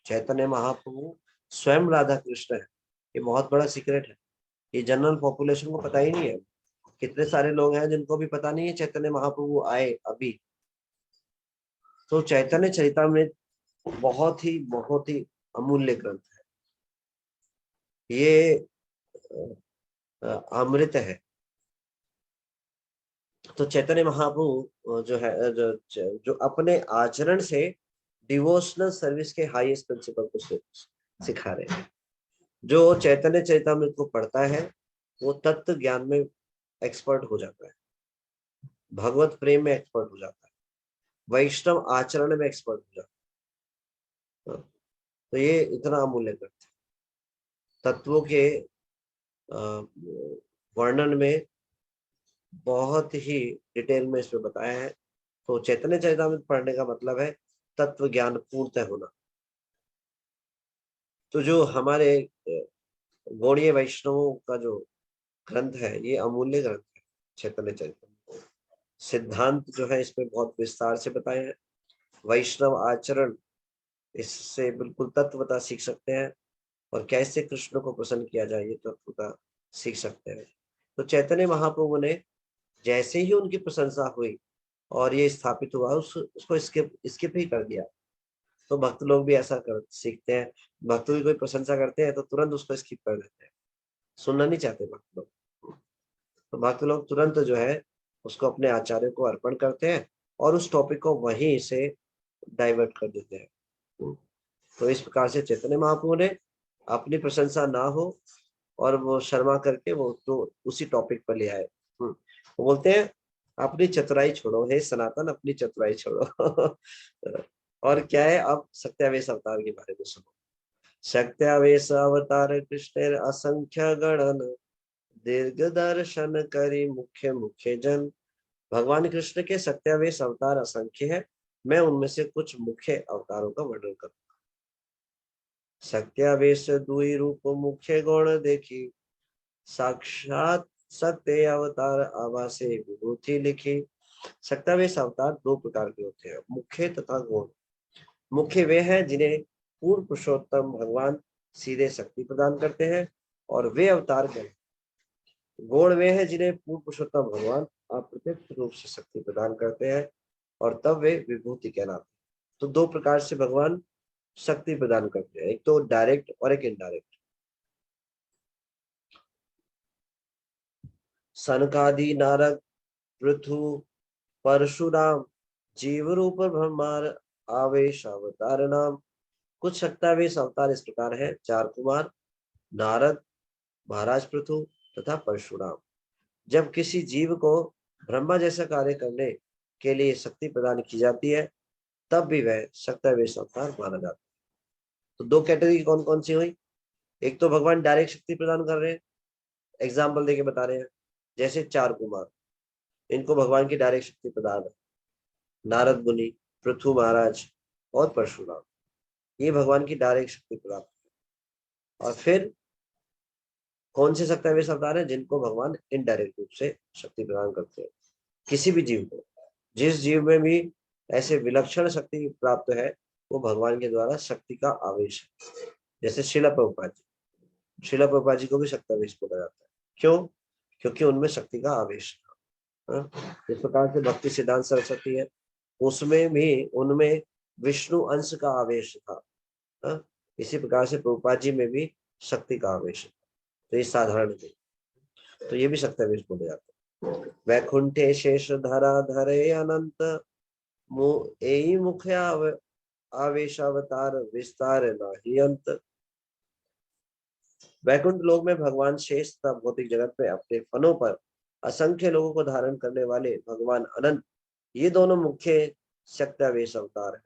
चैतन्य महाप्रभु स्वयं राधा कृष्ण है, ये बहुत बड़ा सीक्रेट है, ये जनरल पॉपुलेशन को पता ही नहीं है। कितने सारे लोग हैं जिनको भी पता नहीं है चैतन्य महाप्रभु आए अभी। तो चैतन्य चरितामृत बहुत ही अमूल्य ग्रंथ है, ये अमृत है। तो चैतन्य महाप्रभु जो है जो अपने आचरण से डिवोशनल सर्विस के हाईएस्ट प्रिंसिपल को सिखा रहे हैं। जो चैतन्य चरितामृत को पढ़ता है वो तत्व ज्ञान में एक्सपर्ट हो जाता है, भगवत प्रेम में एक्सपर्ट हो जाता है, वैष्णव आचरण में एक्सपर्ट हो जाता है। तो ये इतना अमूल्य ग्रंथ है। तत्वों के वर्णन में बहुत ही डिटेल में इसमें बताया है। तो चैतन्य चरितामृत पढ़ने का मतलब है तत्व ज्ञान पूर्णतः होना। तो जो हमारे गौड़ीय वैष्णवों का जो ग्रंथ है ये अमूल्य ग्रंथ है चैतन्य चरितामृत। सिद्धांत जो है इसमें बहुत विस्तार से बताए हैं। वैष्णव आचरण, इससे बिल्कुल तत्वता सीख सकते हैं और कैसे कृष्ण को प्रसन्न किया जाए ये तत्वता सीख सकते हैं। तो चैतन्य महाप्रभु ने जैसे ही उनकी प्रशंसा हुई और ये स्थापित हुआ उसको स्किप ही कर दिया। तो भक्त लोग भी ऐसा सीखते हैं, भक्त की कोई प्रशंसा करते हैं तो तुरंत उसको स्किप कर देते हैं, सुनना नहीं चाहते भक्त लोग। तो भक्त लोग तुरंत जो है उसको अपने आचार्य को अर्पण करते हैं और उस टॉपिक को वहीं से डाइवर्ट कर देते हैं। तो इस प्रकार से चैतन्य महाप्रभु ने अपनी प्रशंसा ना हो और वो शर्मा करके वो तो उसी टॉपिक पर ले आए। वो बोलते हैं अपनी चतुराई छोड़ो हे सनातन, अपनी चतुराई छोड़ो। और क्या है, अब सत्यावेश अवतार के बारे में सुनो। सत्यावेश अवतार कृष्ण असंख्य गणन, दीर्घ दर्शन करी मुख्य मुख्य जन। भगवान कृष्ण के सत्यावेश अवतार असंख्य है, मैं उनमें से कुछ मुख्य अवतारों का वर्णन करूंगा। सत्यावेश दुई रूप मुख्य गौण देखी, साक्षात सत्य अवतार आवासे विभूति लिखी। सत्यावेश अवतार दो प्रकार के होते हैं, मुख्य तथा गौण। मुख्य वे हैं जिन्हें पूर्ण पुरुषोत्तम भगवान सीधे शक्ति प्रदान करते हैं और वे अवतार के। गौण वे हैं जिन्हें पूर्ण पुरुषोत्तम भगवान अप्रत्यक्ष रूप से शक्ति प्रदान करते हैं और तब वे विभूति कहलाते हैं। तो दो प्रकार से भगवान शक्ति प्रदान करते हैं, एक तो डायरेक्ट और एक इनडायरेक्ट। सनकादि नारद पृथु परशुराम जीव रूप ब्रह्मार आवेश अवतार नाम। कुछ सत्यावेश अवतार इस प्रकार है, चार कुमार, नारद, महाराज पृथु तथा परशुराम। जब किसी जीव को ब्रह्मा जैसा कार्य करने के लिए शक्ति प्रदान की जाती है तब भी वह सत्यावेश अवतार माना जाता है। तो दो कैटेगरी कौन कौन सी हुई, एक तो भगवान डायरेक्ट शक्ति प्रदान कर रहे हैं, एग्जाम्पल देके बता रहे हैं, जैसे 4 कुमार, इनको भगवान की डायरेक्ट शक्ति प्रदान है। नारद मुनि, पृथु महाराज और परशुराम, ये भगवान की डायरेक्ट शक्ति प्रदान है। और फिर कौन से शक्तिवेश अवतार है? जिनको भगवान इनडायरेक्ट रूप से शक्ति प्रदान करते हैं किसी भी जीव को। जिस जीव में भी ऐसे विलक्षण शक्ति प्राप्त है वो भगवान के द्वारा शक्ति का आवेश है। जैसे श्रील प्रभुपाद जी, श्रील प्रभुपाद जी को भी शक्तिवेश बोला जाता है। क्यों? क्योंकि उनमें शक्ति का आवेश था। जिस प्रकार से भक्ति सिद्धांत सरस्वती है, उसमें भी उनमें विष्णु अंश का आवेश था। इसी प्रकार से प्रभुपाद जी में भी शक्ति का आवेश है। तो ये साधारण नहीं, तो ये भी शक्तिवेश बोले जाते हैं। वैकुंठे शेष धरा धरे अनंत मुख्य आवेश अवतार विस्तार नाही अंत। वैकुंठ लोक में भगवान शेष तथा भौतिक जगत में अपने फनों पर असंख्य लोगों को धारण करने वाले भगवान अनंत, ये दोनों मुख्य शक्तिवेश अवतार है।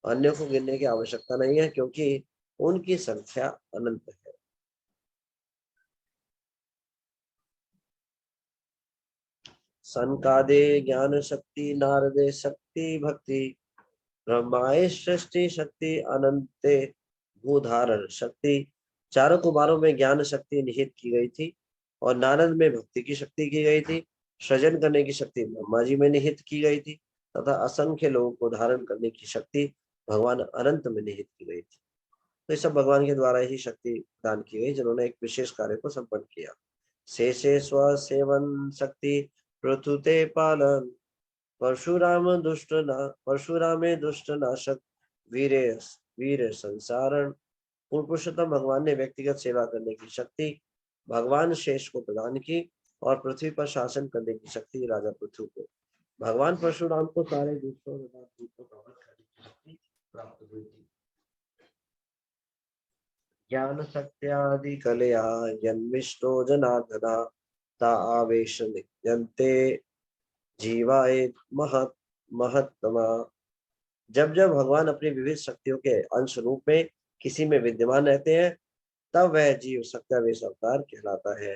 अन्य को गिनने की आवश्यकता नहीं है क्योंकि उनकी संख्या अनंत है। सनकादे ज्ञान शक्ति, नारदे शक्ति भक्ति, ब्रह्माए सृष्टि शक्ति, अनंते भूधारण शक्ति। चारों कुमारों में ज्ञान शक्ति निहित की गई थी और नारद में भक्ति की शक्ति की गई थी। सृजन करने की शक्ति ब्रह्मा जी में निहित की गई थी तथा असंख्य लोगों को धारण करने की शक्ति भगवान अनंत में निहित की गई थी। तो ये सब भगवान के द्वारा ही शक्ति दान की गई जिन्होंने एक विशेष कार्य को संपन्न किया। शेषे स्व सेवन शक्ति प्रथुते पालन, परशुरामे दुष्ट नाशक, वीर संसारण। पूर्ण पुरुषोत्तम भगवान ने व्यक्तिगत सेवा करने की शक्ति भगवान शेष को प्रदान की और पृथ्वी पर शासन करने की शक्ति राजा पृथु को। भगवान परशुराम को सारे दुष्टों को करने की शक्ति प्राप्त हुई थी। ज्ञान सत्यादि कलया जन्मिष्टो जनार्दना, ता आवेश नित्यन्ते जीवाए महत्तमा। जब जब भगवान अपनी विविध शक्तियों के अंश रूप में किसी में विद्यमान रहते हैं तब वह जीव शक्तिवेश अवतार कहलाता है।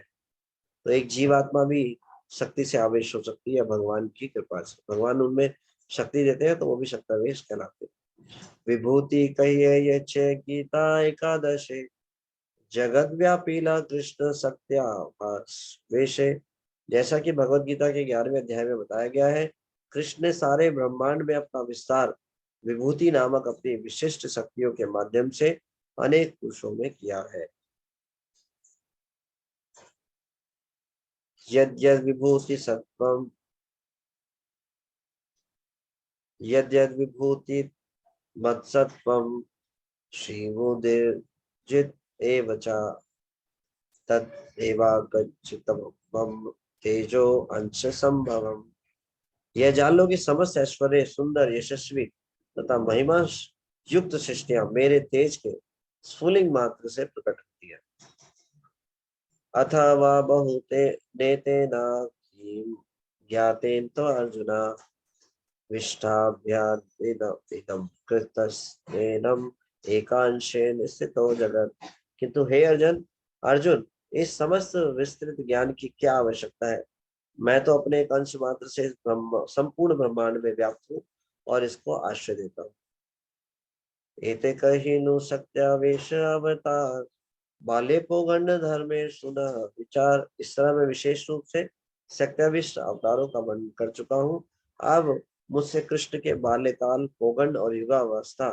तो एक जीवात्मा भी शक्ति से आवेश हो सकती है भगवान की कृपा से। भगवान उनमें शक्ति देते हैं तो वो भी शक्तिवेश कहलाते हैं। विभूति कहिए ये 6 गीता एकादशे, जगत व्यापीला कृष्ण सत्याभास वेशे। जैसा कि भगवत गीता के 11वें अध्याय में बताया गया है, कृष्ण ने सारे ब्रह्मांड में अपना विस्तार विभूति नामक अपनी विशिष्ट शक्तियों के माध्यम से अनेक पुरुषों में किया है। यद्यद् विभूति सत्वम, यद्यद् विभूति मत्सत्वम, श्रीमुदिर्जित एवचा तदेवागच्छितम् तेजो अंश संभवम। यह जान लो कि समस्त ऐश्वर्य, सुंदर, यशस्वी तथा महिमा युक्त सृष्टियां मेरे तेज के स्फुलिंग मात्र से प्रकट होती है। अथवा बहुते नेतेना ज्ञातेन तो अर्जुना, विष्टाभ्यादिदम कृतस्तेनम एकांशेन स्थितो जगत। किंतु हे अर्जुन, इस समस्त विस्तृत ज्ञान की क्या आवश्यकता है? मैं तो अपने एक अंश मात्र से संपूर्ण ब्रह्मांड में व्याप्त हूँ और इसको आश्रय देता हूँ। एते कहिनु सत्यावेश अवतार, बाले पोगंड धर्मे सुना विचार। इस तरह मैं विशेष रूप से सत्यावेश अवतारों का वर्णन कर चुका हूँ। अब मुझसे कृष्ण के बाल्यकाल, पोगंड और युगावस्था,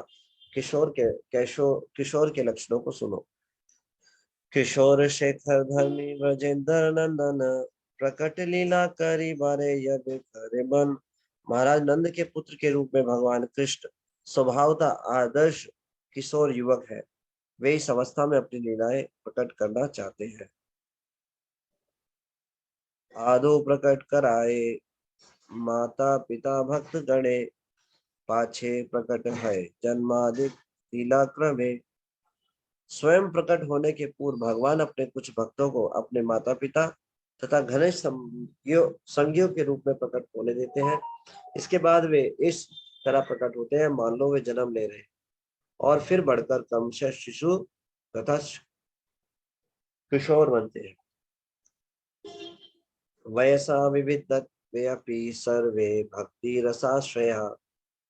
किशोर के लक्षणों को सुनो। किशोर शेखर धर्मी ब्रजेंद्र नंदन, प्रकट लीला करी बारे यद करे मन। महाराज नंद के पुत्र के रूप में भगवान कृष्ण स्वभावतः आदर्श किशोर युवक है। वे इस अवस्था में अपनी लीलाएं प्रकट करना चाहते हैं। आदो प्रकट कराए माता पिता भक्त गणे, पाछे प्रकट है जन्मादि लीला क्रमे। स्वयं प्रकट होने के पूर्व भगवान अपने कुछ भक्तों को अपने माता पिता तथा घनिष्ठ संगियों के रूप में प्रकट होने देते हैं। इसके बाद वे इस तरह प्रकट होते हैं मान लो वे जन्म ले रहे हैं, और फिर बढ़कर क्रमशः शिशु तथा किशोर बनते हैं। वयसा विविधत्वेऽपि सर्वे भक्ति रसाश्रया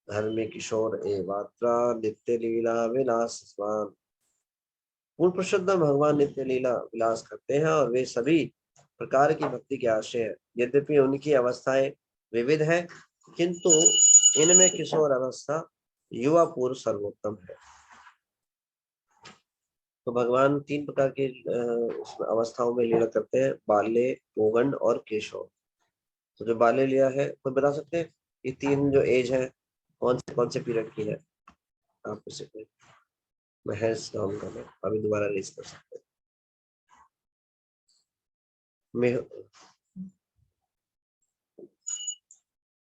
धर्मे किशोर एवात्रा नित्य लीला विलासवान। पूर्ण पुरुषोत्तम भगवान नित्य लीला विलास करते हैं और वे सभी प्रकार की भक्ति के आश्रय है। यद्यपि उनकी अवस्थाएं विविध है, किंतु इनमें किशोर अवस्था युवा पूर्व सर्वोत्तम है। तो भगवान 3 प्रकार की अवस्थाओं में लीला करते हैं, बाल्य, पौगंड और किशोर। तो जो बाल्य लीला है, कोई बता सकते हैं ये 3 जो एज है कौन से पीरियड की है? आप उसे कोई महज नाम कर लो, अभी दोबारा रेस कर सकते हैं।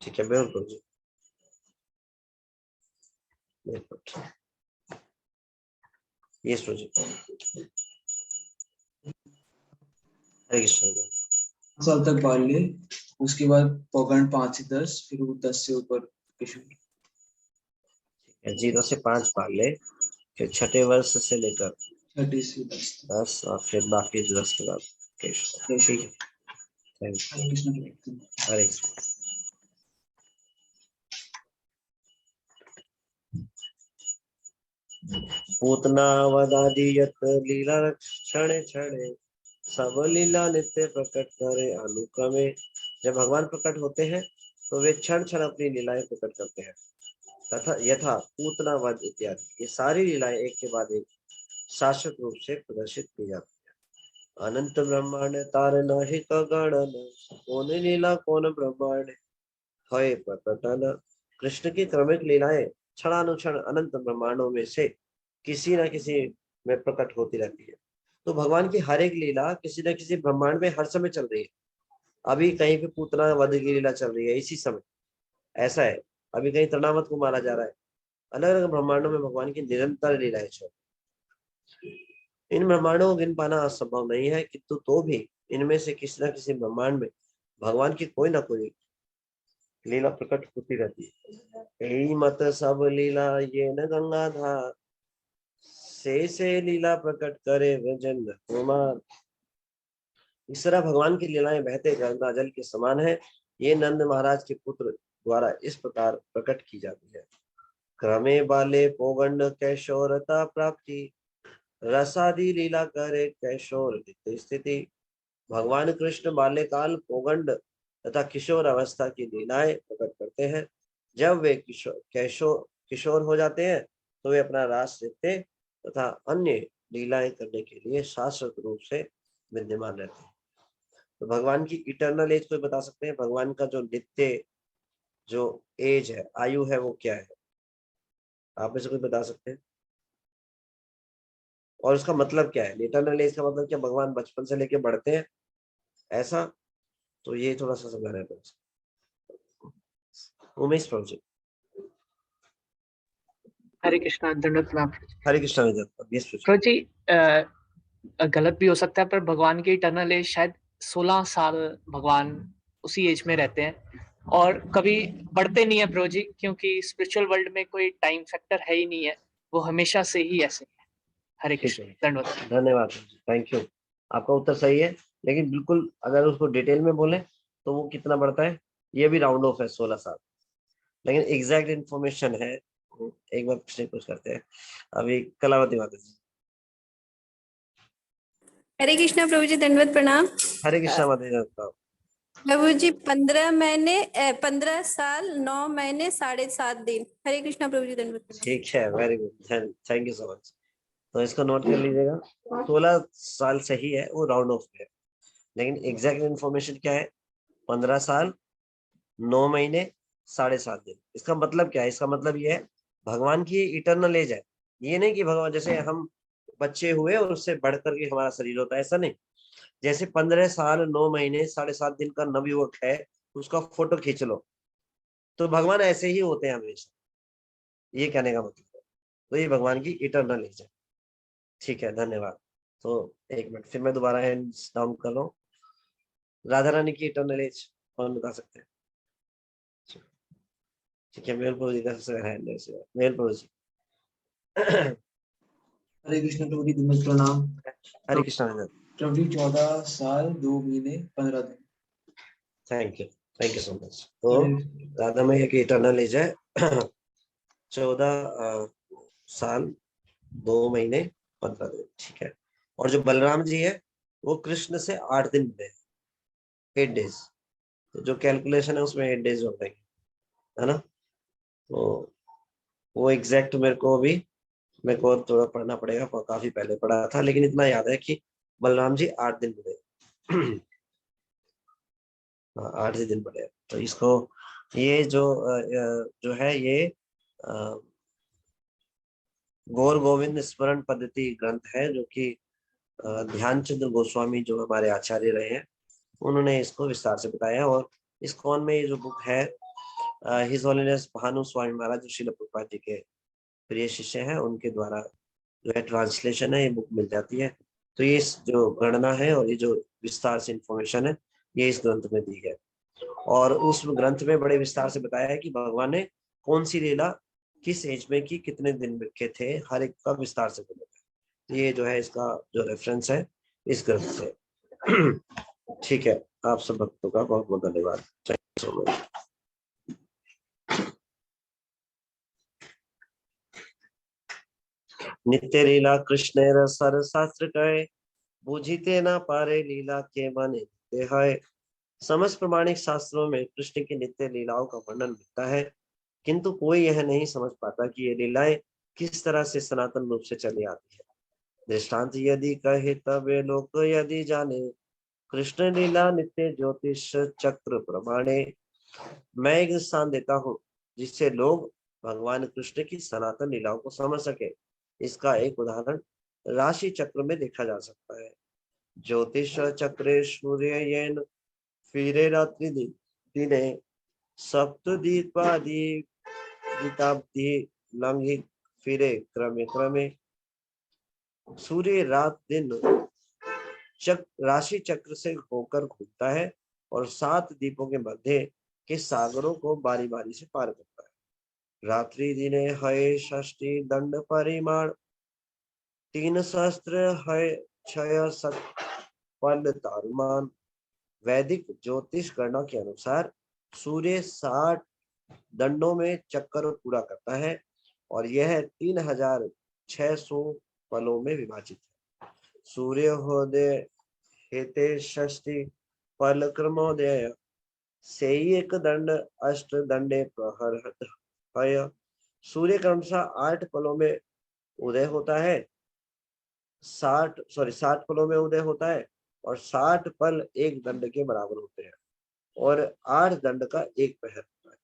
ठीक है, बिल्कुल जी, ये सोचिए। हरे कृष्ण। साल तक बाल्य, उसके बाद पौगंड 5 से 10, फिर वो 10 से ऊपर किशोर। 0 से 5 बाल्य, फिर छठे वर्ष से लेकर 6 से 10 और फिर बाकी 10 के बाद किशोर। ठीक है, हरे कृष्ण। हरे कृष्ण। पूतनावदादि यत लीला क्षणे क्षणे सब लीला नित्य प्रकट करे अनुक्रमे। जब भगवान प्रकट होते हैं तो वे क्षण क्षण अपनी लीलाएं प्रकट करते हैं तथा यथा पूतना वध इत्यादि, ये सारी लीलाएं एक के बाद एक शाश्वत रूप से प्रदर्शित की जाती है। अनंत ब्रह्मांड तारण हित गणन, कौन लीला कौन ब्रह्मांड है प्रकटन। कृष्ण की क्रमिक लीलाएं क्षणानुक्षण अनंत ब्रह्मांडों में से किसी न किसी में प्रकट होती रहती है। तो भगवान की हर एक लीला किसी न किसी ब्रह्मांड में हर समय चल रही है। अभी कहीं पे पूतना वध की लीला चल रही है इसी समय, ऐसा है। अभी कहीं तृणावत को मारा जा रहा है। अलग अलग ब्रह्मांडों में भगवान की निरंतर लीलाएं चल। इन ब्रह्मांडों को गिन पाना असंभव नहीं है, किंतु तो भी इनमें से किसी न किसी ब्रह्मांड में भगवान की कोई ना कोई लीला प्रकट होती रहती है। यही मत सब लीला ये न गंगाधार, से लीला प्रकट करे वजन कुमार। इस तरह भगवान की लीलाएं बहते गंगा जल के समान है। ये नंद महाराज के पुत्र द्वारा इस प्रकार प्रकट की जाती है। क्रमे बाले पौगंड कैशोरता प्राप्ति, रसादि लीला करे कैशोर नित्य स्थिति। भगवान कृष्ण बाल्यकाल, पौगंड तथा किशोर अवस्था की लीलाएं प्रकट करते हैं। जब वे किशोर हो जाते हैं तो वे अपना रास नृत्य तथा अन्य लीलाएं करने के लिए शाश्वत रूप से विद्यमान रहते हैं। तो भगवान की इटर्नल एज कोई बता सकते हैं? भगवान का जो नित्य जो एज है, आयु है, वो क्या है? आप में से कोई बता सकते हैं? और उसका मतलब क्या है? इटर्नल एज का मतलब क्या? भगवान बचपन से लेके बढ़ते हैं, ऐसा? तो ये थोड़ा सा समझाना है। उमेश प्रभु जी। हरे कृष्णा, दंडवत प्रणाम। हरे कृष्णा प्रभु जी, गलत भी हो सकता है, पर भगवान की इटर्नल एज शायद 16 साल भगवान उसी एज में रहते हैं और कभी बढ़ते नहीं है प्रभु जी, क्योंकि स्पिरिचुअल वर्ल्ड में कोई टाइम फैक्टर है ही नहीं है, वो हमेशा से ही ऐसे है। हरे कृष्ण, धन्यवाद। धन्यवाद, थैंक यू। आपका उत्तर सही है, लेकिन बिल्कुल अगर उसको डिटेल में बोले तो वो कितना बढ़ता है? ये भी राउंड ऑफ है 16 साल, लेकिन एग्जैक्ट इंफॉर्मेशन है। एक बार कुछ करते हैं। अभी कलावती माता जी। हरे कृष्णा प्रभु जी, दंडवत प्रणाम। हरे कृष्णा माता जी। प्रभु जी, 15 महीने 15 साल 9 महीने 7.5 दिन। हरे कृष्णा प्रभु जी, दंडवत प्रणाम। ठीक है, very good, thank you so much. तो इसको नोट कर लीजिएगा। 16 साल सही है, वो राउंड ऑफ है, लेकिन एग्जैक्ट इंफॉर्मेशन क्या है? 15 साल 9 महीने 7.5 दिन। इसका मतलब क्या है? इसका मतलब ये है भगवान की इटर्नल एज है। ये नहीं कि भगवान जैसे हम बच्चे हुए और उससे बढ़कर के हमारा शरीर होता है, ऐसा नहीं। जैसे 15 साल 9 महीने 7.5 दिन का नवयुवक है, उसका फोटो खींच लो, तो भगवान ऐसे ही होते हैं हमेशा, ये कहने का मतलब है। तो ये भगवान की इटर्नल एज है। ठीक है, धन्यवाद। तो एक मिनट, फिर मैं दोबारा हैंड डाउन कर रहा हूँ। राधा रानी की इटर्नल एज कौन बता सकते हैं? ठीक है, मेल प्रभु जी का हैंड है। मेल प्रभु जी। हरे कृष्ण प्रभु जी, दंडवत प्रणाम। हरे कृष्णा। प्रभु जी 14 साल 2 महीने 15 दिन। Thank you so much. तो राधा मैया की इटर्नल एज है 14 साल 2 महीने 15 दिन, ठीक है। और जो बलराम जी है वो कृष्ण से 8 दिन बड़े, 8 डेज। तो जो कैलकुलेशन है उसमें 8 डेज हो गए, है ना। तो वो एग्जैक्ट मेरे को थोड़ा पढ़ना पड़ेगा, काफी पहले पढ़ा था, लेकिन इतना याद है कि बलराम जी 8 दिन बड़े। हाँ, 8 ही दिन बड़े। तो इसको ये जो है ये गौर गोविंद स्मरण पद्धति ग्रंथ है, जो कि ध्यानचंद गोस्वामी जो हमारे आचार्य रहे हैं उन्होंने इसको विस्तार से बताया। और इस कौन में ये जो बुक है हिज होलीनेस भानु स्वामी महाराज जो श्रील प्रभुपाद जी के प्रिय शिष्य हैं, उनके द्वारा जो है ट्रांसलेशन है, ये बुक मिल जाती है। तो ये जो गणना है और ये जो विस्तार से इंफॉर्मेशन है ये इस ग्रंथ में दी है। और उस ग्रंथ में बड़े विस्तार से बताया है कि भगवान ने कौन सी लीला किस एज में की, कितने दिन के थे, हर एक का विस्तार से बताया। ये जो है इसका जो रेफरेंस है इस ग्रंथ से। ठीक है, आप सब भक्तों का बहुत बहुत धन्यवाद। Thank you so much. नित्य लीला कृष्ण सर शास्त्र कहे, बूझीते ना पारे लीला के मन नित्य है। समस्त प्रमाणिक शास्त्रों में कृष्ण की नित्य लीलाओं का वर्णन मिलता है, किंतु कोई यह नहीं समझ पाता कि ये लीलाएं किस तरह से सनातन रूप से चली आती है। दृष्टांत यदि कहे तब लोक यदि जाने, कृष्ण लीला नित्य ज्योतिष चक्र प्रमाणे। मैं एक स्थान देता हूँ जिससे लोग भगवान कृष्ण की सनातन लीलाओं को समझ सके। इसका एक उदाहरण राशि चक्र में देखा जा सकता है। ज्योतिष चक्रे सूर्य येन फिरे रात्रि दिने सप्तदीपादि गीताब्दि लंघित फिरे क्रमे क्रमे। सूर्य रात दिन राशि चक्र से होकर घूमता है और 7 दीपों के मध्य के सागरों को बारी बारी से पार करता है। रात्रि दिने है षष्टि दंड परिमाण, 3 सहस्त्र है 6 सत पल तारुमान। वैदिक ज्योतिष गणना के अनुसार सूर्य 60 दंडों में चक्कर पूरा करता है और यह 3600 पलों में विभाजित है। सूर्योदय हेते षष्टि पल क्रमोदय से एक दंड अष्ट दंडे प्रहर। सूर्य के अनुसार 8 पलों में उदय होता है, 60 पलों में उदय होता है और 60 पल एक दंड के बराबर होते हैं और 8 दंड का एक पहर होता है।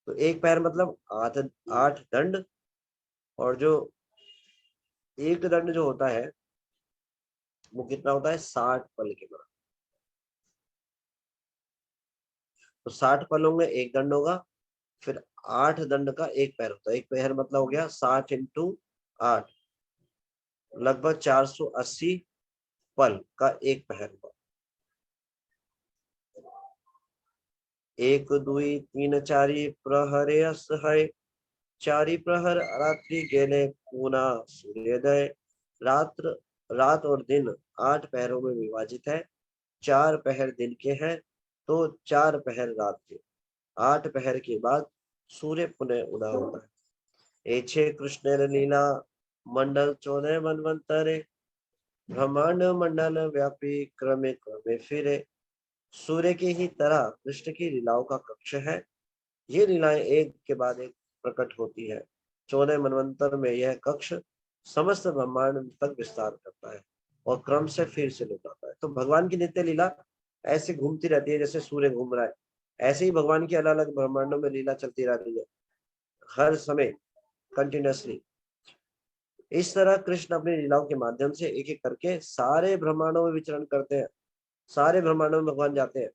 तो एक पहर मतलब 8 दंड, और जो एक दंड जो होता है वो कितना होता है 60 पल के बराबर। तो 60 पलों में एक दंड होगा, फिर 8 दंड का एक पैर होता है। एक पैर मतलब हो गया 60 × 8, लगभग 480 पल का एक पैर होगा। 1 2 3 4 प्रहरे है, 4 प्रहर रात्रि गेले पुना सूर्योदय। रात और दिन 8 पहरों में विभाजित है। 4 पहर दिन के हैं तो 4 पहर रात के। 8 पहर के बाद सूर्य पुनः उदय होता है। एछे कृष्ण लीला मंडल 14 मनवंतरे, ब्रह्मांड मंडल व्यापी क्रमे क्रमे फिरे। सूर्य की ही तरह कृष्ण की लीलाओं का कक्ष है। ये लीलाएं एक के बाद एक प्रकट होती है। 14 मनवंतर में यह कक्ष समस्त ब्रह्मांड तक विस्तार करता है और क्रम से फिर से लुट आता है। तो भगवान की नित्य लीला ऐसे घूमती रहती है जैसे सूर्य घूम रहा है। ऐसे ही भगवान की अलग अलग ब्रह्मांडों में लीला चलती रहती है हर समय, कंटिन्यूअसली। इस तरह कृष्ण अपनी लीलाओं के माध्यम से एक एक करके सारे ब्रह्मांडों में विचरण करते हैं। सारे ब्रह्मांडों में भगवान जाते हैं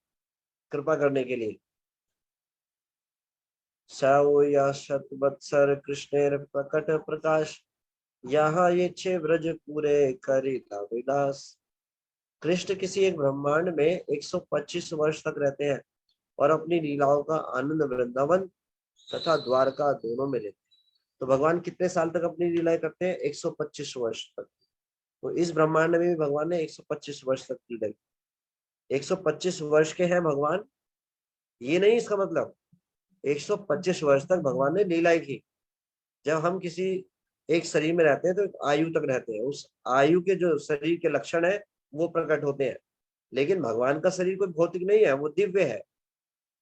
कृपा करने के लिए। सौ या शत वत्सर कृष्णेर प्रकट प्रकाश, यहाँ ये 6 ब्रज पूरे करिता विलास। कृष्ण किसी एक ब्रह्मांड में 125 वर्ष तक रहते हैं और अपनी लीलाओं का आनंद वृंदावन तथा द्वारका दोनों में लेते हैं। तो भगवान कितने साल तक अपनी लीलाएं करते हैं? 125 वर्ष तक। तो इस ब्रह्मांड में भी भगवान ने 125 वर्ष तक लीला की। 125 वर्ष के हैं भगवान, ये नहीं इसका मतलब 125 वर्ष तक भगवान ने लीला की। जब हम किसी एक शरीर में रहते हैं तो एक आयु तक रहते हैं, उस आयु के जो शरीर के लक्षण है वो प्रकट होते हैं। लेकिन भगवान का शरीर कोई भौतिक नहीं है, वो दिव्य है।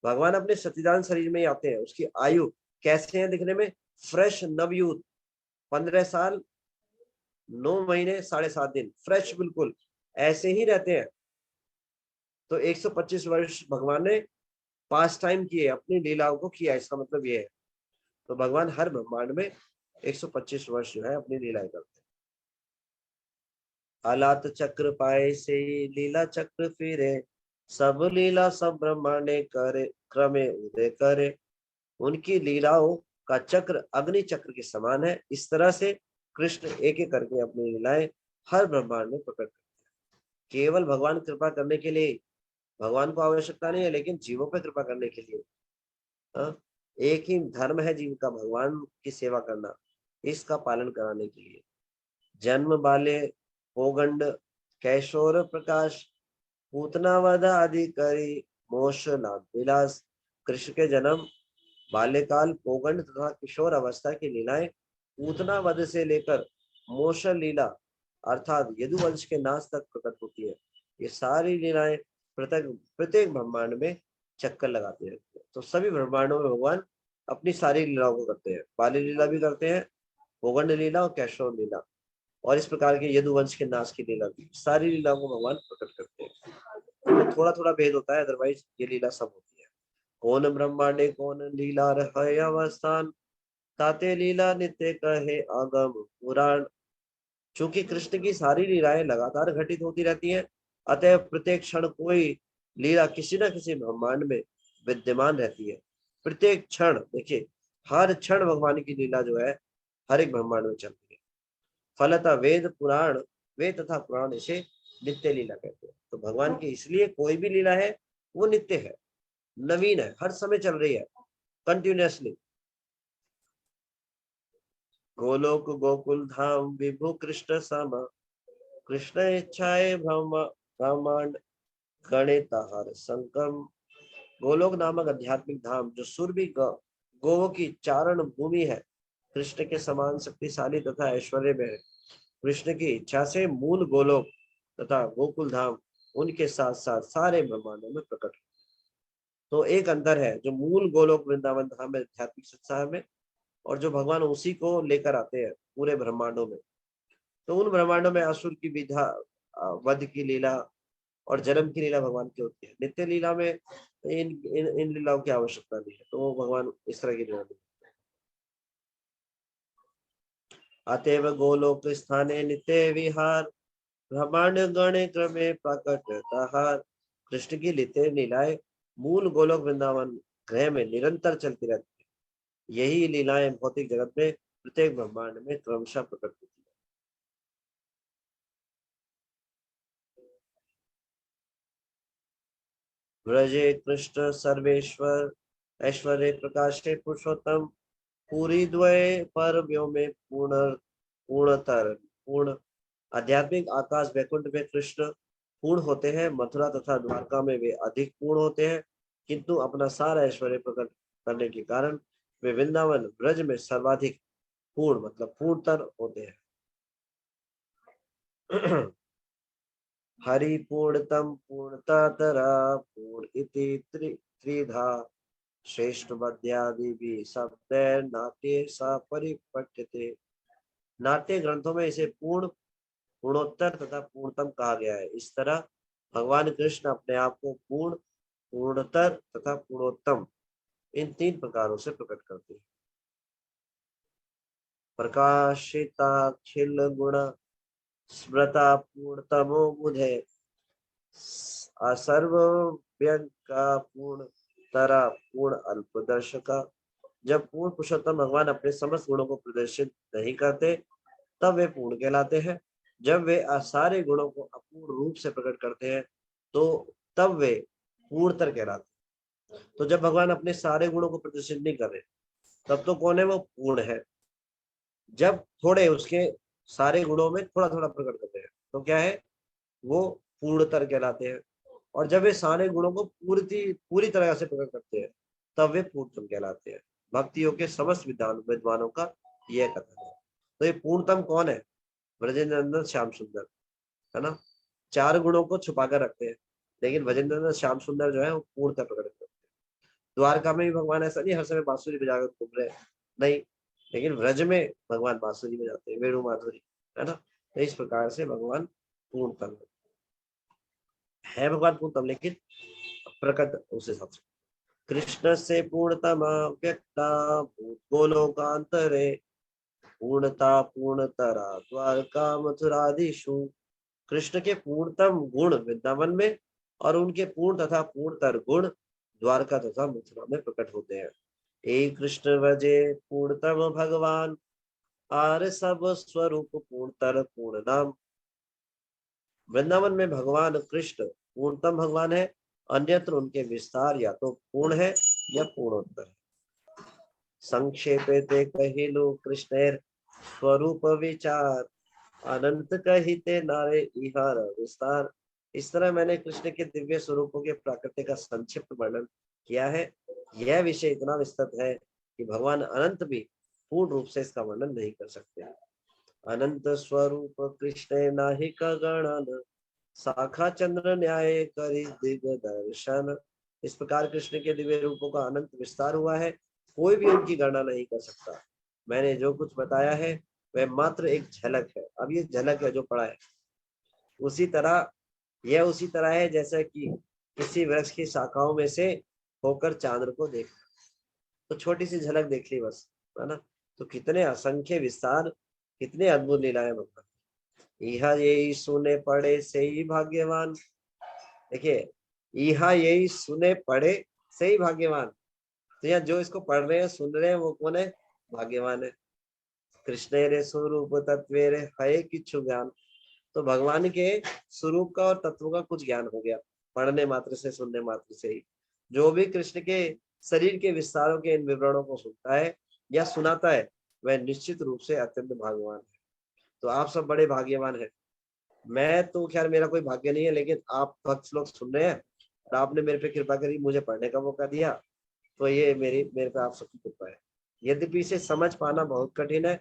भगवान अपने सच्चिदानंद शरीर में ही आते हैं। उसकी आयु कैसे है दिखने में? फ्रेश नवयूथ, 15 साल 9 महीने 7.5 दिन, फ्रेश बिल्कुल ऐसे ही रहते हैं। तो 125 वर्ष भगवान ने पास टाइम किए, अपनी लीलाओं को किया, इसका मतलब ये है। तो भगवान हर ब्रह्मांड में 125 वर्ष जो है अपनी लीलाएं करते हैं। आलात चक्र पाए से लीला चक्र फिरे, सब लीला सब ब्रह्मांडे करे, क्रमे उदय करे। उनकी लीलाओं का चक्र अग्नि चक्र के समान है। इस तरह से कृष्ण एक एक करके अपनी लीलाएं हर ब्रह्मांड में प्रकट करते हैं। केवल भगवान कृपा करने के लिए, भगवान को आवश्यकता नहीं है, लेकिन जीवों पर कृपा करने के लिए। एक ही धर्म है जीव का, भगवान की सेवा करना, इसका पालन कराने के लिए। जन्म बाले पोगंड कैशोर प्रकाश, पूतना वध आदि करी मोश लाभ विलास। कृष्ण के जन्म, बाल्यकाल, पोगंड तथा किशोर अवस्था की लीलाएं पूतना वध से लेकर मोश लीला अर्थात यदुवंश के नाश तक प्रकट होती है। ये सारी लीलाएं प्रत्येक ब्रह्मांड में चक्कर लगाते रहते हैं। तो सभी ब्रह्मांडों में भगवान अपनी सारी लीलाओं को करते हैं। बाल्य लीला भी करते हैं, पोगंड लीला और कैशोर लीला, और इस प्रकार के यदुवंश के नाश की लीला भी, सारी लीलाओं को भगवान प्रकट करते हैं। थोड़ा थोड़ा भेद होता है, अदरवाइज ये लीला सब होती है। कौन ब्रह्मांडे कौन लीला रहे अवस्थान, ताते लीला नित्य कहे आगम पुराण। चूंकि कृष्ण की सारी लीलाएं लगातार घटित होती रहती हैं, अतः प्रत्येक क्षण कोई लीला किसी न किसी ब्रह्मांड में विद्यमान रहती है। प्रत्येक क्षण, देखिए हर क्षण भगवान की लीला जो है हर एक ब्रह्मांड में चलती है। फलतः वेद तथा पुराण इसे नित्य लीला कहते हैं। तो भगवान की इसलिए कोई भी लीला है वो नित्य है, नवीन है, हर समय चल रही है, कंटिन्यूअसली। गोलोक गोकुल धाम विभु कृष्ण सम, कृष्ण इच्छाए ब्रह्मांड गणित हर संकम। गोलोक नामक आध्यात्मिक धाम जो सुरभि गोवों की चारण भूमि है, कृष्ण के समान शक्तिशाली तथा ऐश्वर्य में है। कृष्ण की इच्छा से मूल गोलोक तथा गोकुल धाम उनके साथ साथ सारे ब्रह्मांडों में प्रकट। तो एक अंतर है, जो मूल गोलोक वृंदावन धाम है आध्यात्मिक संसार में, और जो भगवान उसी को लेकर आते हैं पूरे ब्रह्मांडों में। तो उन ब्रह्मांडों में असुर की विधा, वध की लीला और जन्म की लीला भगवान की होती है। नित्य लीला में इन लीलाओं की आवश्यकता नहीं है, तो वो भगवान इस तरह की लीला नहीं। अतएव गोलोक स्थाने नित्य विहार, ब्रह्मांड गण क्रमे प्रकट तहार। कृष्ण की नित्य लीलाएं मूल गोलोक वृंदावन ग्रह में निरंतर चलती रहती है। यही लीलाएं भौतिक जगत में प्रत्येक ब्रह्मांड में क्रमशः प्रकट होती है। ब्रजे कृष्ण सर्वेश्वर, ऐश्वर्य प्रकाशे पुरुषोत्तम, पूरी द्वय पर व्योमे पूर्ण। आध्यात्मिक आकाश वैकुंठ में कृष्ण पूर्ण होते हैं, मथुरा तथा द्वारका में वे अधिक पूर्ण होते हैं, किंतु अपना सारा ऐश्वर्य प्रकट करने के कारण वे वृंदावन ब्रज में सर्वाधिक पूर्ण मतलब पूर्णतर होते हैं। हरि पूर्णतम पूर्णता तरा पूर्ण इति त्रिधा, श्रेष्ठ मध्यादि भी शब्द नाट्य सा परिपठ्यते। नाट्य ग्रंथों में इसे पूर्ण, पूर्णोत्तर तथा पूर्णतम कहा गया है। इस तरह भगवान कृष्ण अपने आप को पूर्ण, पूर्णतर तथा पूर्णोत्तम इन 3 प्रकारों से प्रकट करते हैं। प्रकाशिताखिल गुण स्मृता पूर्णतमो बुधे, असर्वव्यंका पूर्ण तरा पूर्ण अल्पदर्शका। जब पूर्ण पुरुषोत्तम भगवान अपने समस्त गुणों को प्रदर्शित नहीं करते तब वे पूर्ण कहलाते हैं। जब वे सारे गुणों को अपूर्ण रूप से प्रकट करते हैं तो तब वे पूर्णतर कहलाते हैं। तो जब भगवान अपने सारे गुणों को प्रदर्शित नहीं कर रहे तब तो कौन है? वो पूर्ण है। जब थोड़े उसके सारे गुणों में थोड़ा थोड़ा प्रकट करते हैं, तो क्या है, वो पूर्णतर कहलाते हैं। और जब वे सारे गुणों को पूरी तरह से प्रकट करते हैं, तब वे पूर्णतम कहलाते हैं। भक्तियों के समस्त विद्वानों का यह कथन है। तो ये पूर्णतम कौन है? ब्रजेंद्र नंदन श्याम सुंदर, है ना। 4 गुणों को छुपा कर रखते हैं, लेकिन ब्रजेंद्र नंदन श्याम सुंदर जो है वो पूर्णतः प्रकट करते हैं। द्वारका में भी भगवान ऐसा नहीं हर समय बांसुरी बजाकर घूम रहे, नहीं, लेकिन व्रज में भगवान बांसुरी बजाते हैं, वेणु माधुरी, है ना। तो इस प्रकार से भगवान पूर्णतम है भगवान पूर्णतम, लेकिन प्रकट उस हिसाब से। कृष्ण से पूर्णतम व्यक्ता गोलोकांतरे पूर्णता पूर्णतरा द्वारका मथुरादिषु। कृष्ण के पूर्णतम गुण वृंदावन में और उनके पूर्ण तथा पूर्णतर गुण द्वारका तथा मथुरा में प्रकट होते हैं। एक कृष्ण वजे पूर्णतम भगवान आर सब स्वरूप पूर्णतर पूर्ण नाम। वृंदावन में भगवान कृष्ण पूर्णतम भगवान है, अन्यत्र उनके विस्तार या तो पूर्ण है या पूर्णोत्तर है। संक्षेपे ते कहिलो कृष्णेर स्वरूप विचार अनंत कहिते नारे इहार विस्तार। इस तरह मैंने कृष्ण के दिव्य स्वरूपों के प्राकृतिक का संक्षिप्त वर्णन किया है। यह विषय इतना विस्तृत है कि भगवान अनंत भी पूर्ण रूप से इसका वर्णन नहीं कर सकते। अनंत स्वरूप कृष्ण नाहि का गणन शाखा चंद्र न्याय करी दिग्दर्शन। इस प्रकार कृष्ण के दिव्य रूपों का अनंत विस्तार हुआ है, कोई भी उनकी गणना नहीं कर सकता। मैंने जो कुछ बताया है वह मात्र एक झलक है। अब ये झलक है जो पड़ा है, उसी तरह है जैसा कि किसी वृक्ष की शाखाओं में से होकर चांद्र को देखना, तो छोटी सी झलक देख ली बस, है ना। तो कितने असंख्य विस्तार, कितने अद्भुत लीलाएं भगवान। इहा यही सुने पढ़े से ही भाग्यवान। देखिए, इहा यही सुने पढ़े से ही भाग्यवान। तो यहाँ जो इसको पढ़ रहे हैं, सुन रहे हैं, वो कौन है? भाग्यवान है। कृष्ण रे स्वरूप तत्वे रे है किच्छु ज्ञान। तो भगवान के स्वरूप का और तत्व का कुछ ज्ञान हो गया पढ़ने मात्र से, सुनने मात्र से ही। जो भी कृष्ण के शरीर के विस्तारों के इन विवरणों को सुनता है या सुनाता है, वह निश्चित रूप से अत्यंत भाग्यवान है। तो आप सब बड़े भाग्यवान हैं। मैं तो खैर मेरा कोई भाग्य नहीं है, लेकिन आप भक्त लोग सुन रहे हैं और आपने मेरे पे कृपा करी, मुझे पढ़ने का मौका दिया, तो ये मेरे पे आप सबकी कृपा है। यद्यपि इसे समझ पाना बहुत कठिन है,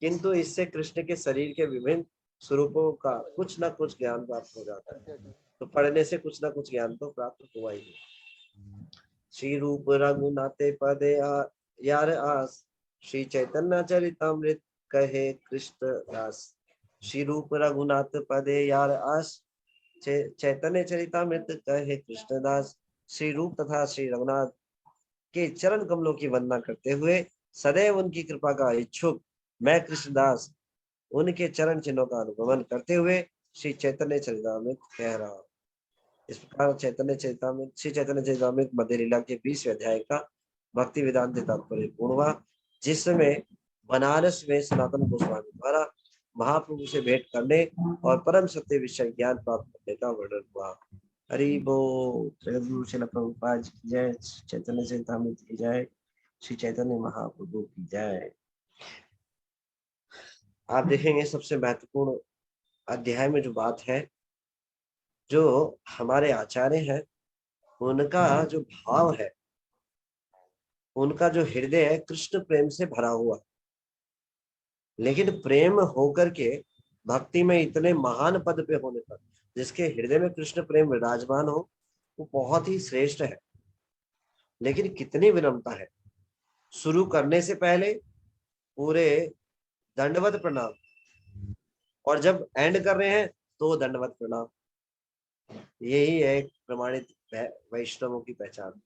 किंतु इससे कृष्ण के शरीर के विभिन्न स्वरूपों का कुछ ना कुछ ज्ञान प्राप्त हो जाता है। तो पढ़ने से कुछ ना कुछ ज्ञान तो प्राप्त हुआ ही है। श्री रूप रघुनाथे पदे यार आस श्री चैतन्य चरितमृत कहे कृष्ण दास। श्री रूप रघुनाथ पदे यार आस चैतन्य चरितमृत कहे कृष्णदास। श्री रूप तथा श्री रघुनाथ के चरण कमलों की वंदना करते हुए सदैव उनकी कृपा का इच्छुक मैं कृष्णदास उनके चरण चिन्हों का अनुगमन करते हुए श्री चैतन्य चरितामृत कह रहा हूँ। इस प्रकार श्री चैतन्य चरितामृत मध्य लीला के 20वें अध्याय का भक्ति वेदांत तात्पर्य पूर्ण हुआ, जिसमें बनारस में सनातन गोस्वामी द्वारा महाप्रभु से भेंट करने और परम सत्य विषय ज्ञान प्राप्त करने का वर्णन हुआ। हरि बोल। श्री श्रील प्रभुपाद की जय, चैतन्य चरितामृत की जय, श्री चैतन्य महाप्रभु की जय। आप देखेंगे सबसे महत्वपूर्ण अध्याय में जो बात है, जो हमारे आचार्य हैं उनका जो भाव है, उनका जो हृदय है कृष्ण प्रेम से भरा हुआ, लेकिन प्रेम होकर के भक्ति में इतने महान पद पे होने पर जिसके हृदय में कृष्ण प्रेम विराजमान हो, वो बहुत ही श्रेष्ठ है। लेकिन कितनी विनम्रता है। शुरू करने से पहले पूरे दंडवत प्रणाम, और जब एंड कर रहे हैं तो दंडवत प्रणाम। यही है एक प्रमाणित वैष्णवों की पहचान।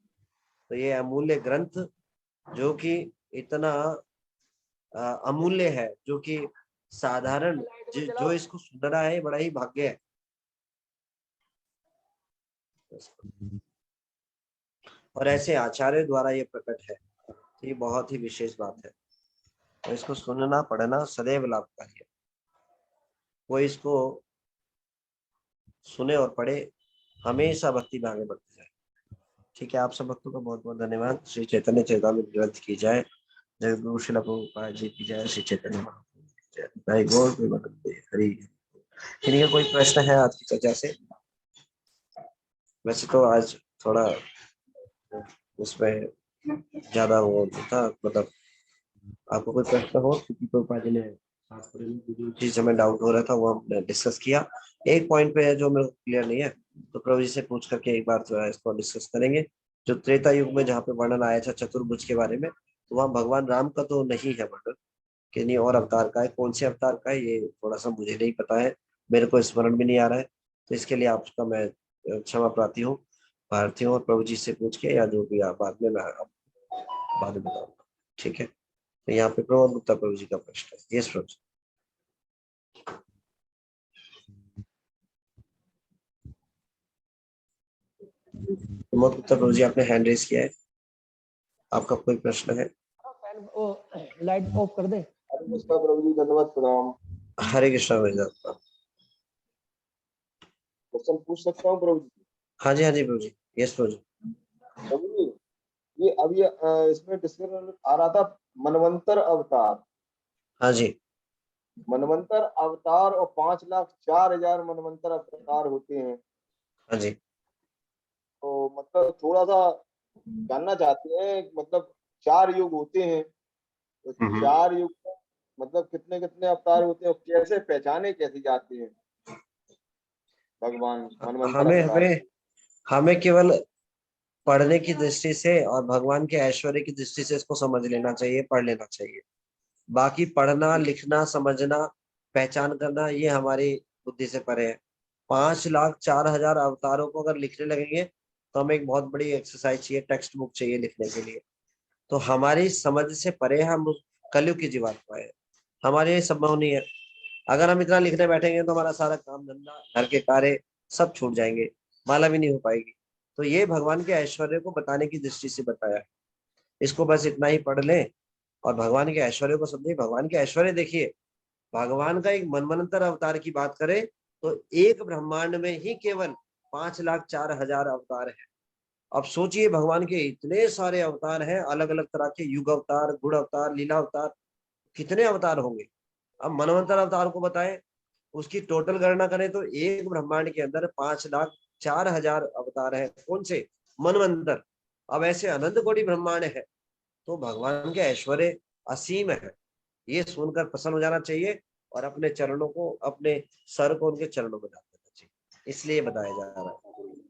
तो ये अमूल्य ग्रंथ जो कि इतना अमूल्य है, जो कि साधारण जो इसको सुन रहा है बड़ा ही भाग्य है। और ऐसे आचार्य द्वारा ये प्रकट है, तो ये बहुत ही विशेष बात है। तो इसको सुनना पढ़ना सदैव लाभकारी है। वो इसको सुने और पढ़े, हमेशा भक्ति में आगे बढ़ते जाए। ठीक है, आप सब भक्तों का बहुत बहुत धन्यवाद। श्री चैतन्य चरितामृत ग्रंथ की जय। जगद्गुरु श्रील प्रभुपाद जी की जय। श्री चैतन्य महाप्रभु की जय। वेरी गुड हरी। किन्हीं का कोई प्रश्न है आज की चर्चा से? वैसे तो आज थोड़ा उसमें ज्यादा वो था, मतलब आपको कोई प्रश्न हो क्योंकि प्रभुपाद जी ने जो चीज हमें डाउट हो रहा था वो हमने डिस्कस किया। एक पॉइंट पे है जो मेरे को क्लियर नहीं है, तो प्रभु जी से पूछ करके एक बार जो है इसको डिस्कस करेंगे। जो त्रेता युग में जहाँ पे वर्णन आया था चतुर्भुज के बारे में, तो वहाँ भगवान राम का तो नहीं है वर्णन, कि नहीं और अवतार का है, कौन से अवतार का है ये थोड़ा सा मुझे नहीं पता है, मेरे को स्मरण भी नहीं आ रहा है। तो इसके लिए आपका मैं क्षमा प्रार्थी हूँ, भारती हूँ, और प्रभु जी से पूछ के या जो भी आप बाद में मैं बाद में बताऊंगा। ठीक है, तो यहाँ पे प्रमोद गुप्ता प्रभु जी का प्रश्न है। यस प्रभु जी। प्रमोद गुप्ता प्रभु जी, आपने हैंड रेज किया है, आपका कोई प्रश्न है? लाइट ऑफ कर दे। हरे कृष्णा प्रभु जी, धन्यवाद, प्रणाम। हरे कृष्णा भाई साहब। क्वेश्चन पूछ सकता हूँ प्रभु जी? हाँ जी, हाँ जी प्रभु जी। यस प्रभु जी। प्रभु जी, ये अभी इसमें डिस्कशन आ रहा था मनवंतर अवतार। हाँ जी, मनवंतर अवतार और 5,04,000 मनवंतर अवतार होते हैं। हाँ जी। तो मतलब थोड़ा सा जानना चाहते हैं, मतलब 4 युग होते हैं, तो 4 युग में मतलब कितने कितने अवतार होते हैं और कैसे पहचाने कैसे जाते हैं भगवान मनवंतर हमें अवतार? हमें हमें केवल पढ़ने की दृष्टि से और भगवान के ऐश्वर्य की दृष्टि से इसको समझ लेना चाहिए, पढ़ लेना चाहिए। बाकी पढ़ना, लिखना, समझना, पहचान करना ये हमारी बुद्धि से परे है। 5,04,000 अवतारों को अगर लिखने लगेंगे तो हमें एक बहुत बड़ी एक्सरसाइज चाहिए, टेक्स्ट बुक चाहिए लिखने के लिए। तो हमारी समझ से परे हम कलयुग की जीवात्मा है, हमारे लिए संभव नहीं है। अगर हम इतना लिखने बैठेंगे तो हमारा सारा काम धंधा, घर के कार्य सब छूट जाएंगे, माला भी नहीं हो पाएगी। तो ये भगवान के ऐश्वर्य को बताने की दृष्टि से बताया है। इसको बस इतना ही पढ़ लें और भगवान के ऐश्वर्य को समझिए। भगवान के ऐश्वर्य देखिए, भगवान का एक मनवंतर अवतार की बात करें तो एक ब्रह्मांड में ही केवल 5,04,000 अवतार है। अब सोचिए भगवान के इतने सारे अवतार हैं, अलग अलग तरह के युग अवतार, गुण अवतार, लीला अवतार, कितने अवतार होंगे। अब मनवंतर अवतार को बताएं, उसकी टोटल गणना करें तो एक ब्रह्मांड के अंदर 5,04,000 अवतार है। कौन से? मनवंतर। अब ऐसे अनंत कोटि ब्रह्मांड है, तो भगवान के ऐश्वर्य असीम है। ये सुनकर प्रसन्न हो जाना चाहिए और अपने चरणों को, अपने सर को उनके चरणों में डाल देना चाहिए। इसलिए बताया जा रहा है,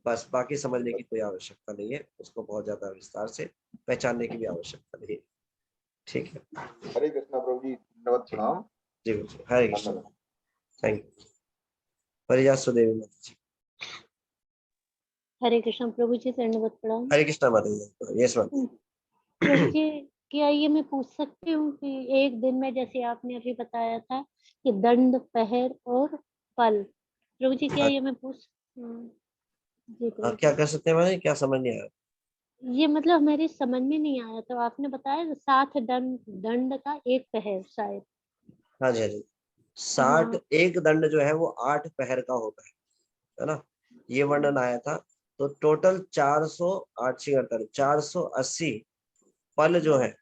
बस बाकी समझने की कोई आवश्यकता नहीं है, उसको बहुत ज्यादा विस्तार से पहचानने की भी आवश्यकता नहीं है। ठीक है, हरे कृष्णा प्रभु जी, धन्यवाद, प्रणाम। जी हरे कृष्ण। Thank you. परिजा सुदेवी माता जी। हरे कृष्ण प्रभु जी, दंडवत प्रणाम। हरे कृष्णा माता जी। Yes ma'am. प्रभु जी, क्या ये मैं पूछ सकती हूँ कि एक दिन में जैसे आपने अभी बताया था कि दंड, पहर और पल, प्रभु जी क्या ये मैं पूछ जी प्रभु क्या कर सकते हैं मैंने, क्या समझ नहीं आया? ये मतलब मेरी समझ में नहीं आया। तो आपने बताया 7 दंड, दंड का एक पहर शायद। हाँ जी, हाँ जी। 60 एक दंड जो है वो 8 पहर का होता है ना, ये वर्णन आया था। तो टोटल 480 पल जो है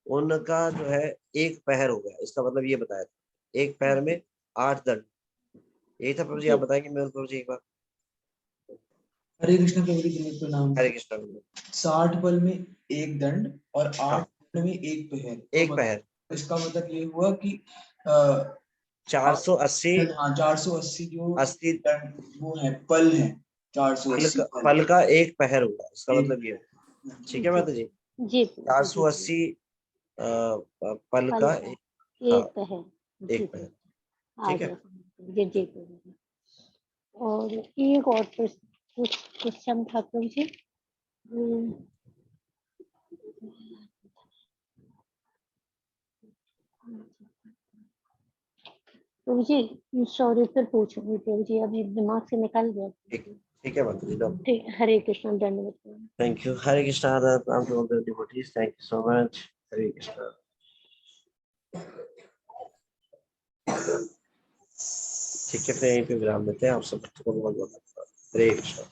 उनका जो है एक पहर हो गया। इसका मतलब ये बताया था एक पहर में 8 दंड। यही था प्रभु जी, आप बताएंगे मेरे प्रभु जी एक बार। हरे कृष्ण प्रभु जी, प्रणाम। हरे कृष्ण। 60 पल में एक दंड और 8 दंड में एक पहर। एक पहर। इसका मतलब ये हुआ कि 480। हाँ, 480 जो 80 वो है पल है, 480 पल का एक पहर होगा, इसका मतलब ये। ठीक है माता जी। 480 पल का एक पहर। एक पहर। ठीक है। जी जी। और एक और क्वेश्चन था प्रभु जी। प्रभु जी सॉरी, फिर पूछूंगी प्रभु जी, अभी दिमाग से निकल गया। ठीक है माता जी। ठीक, हरे कृष्ण, धन्यवाद। Thank you. Hare Krishna. Thank you so much. Hare Krishna. ठीक है, फिर यहीं पे विराम देते हैं। आप सब को बहुत बहुत धन्यवाद। हरे कृष्णा।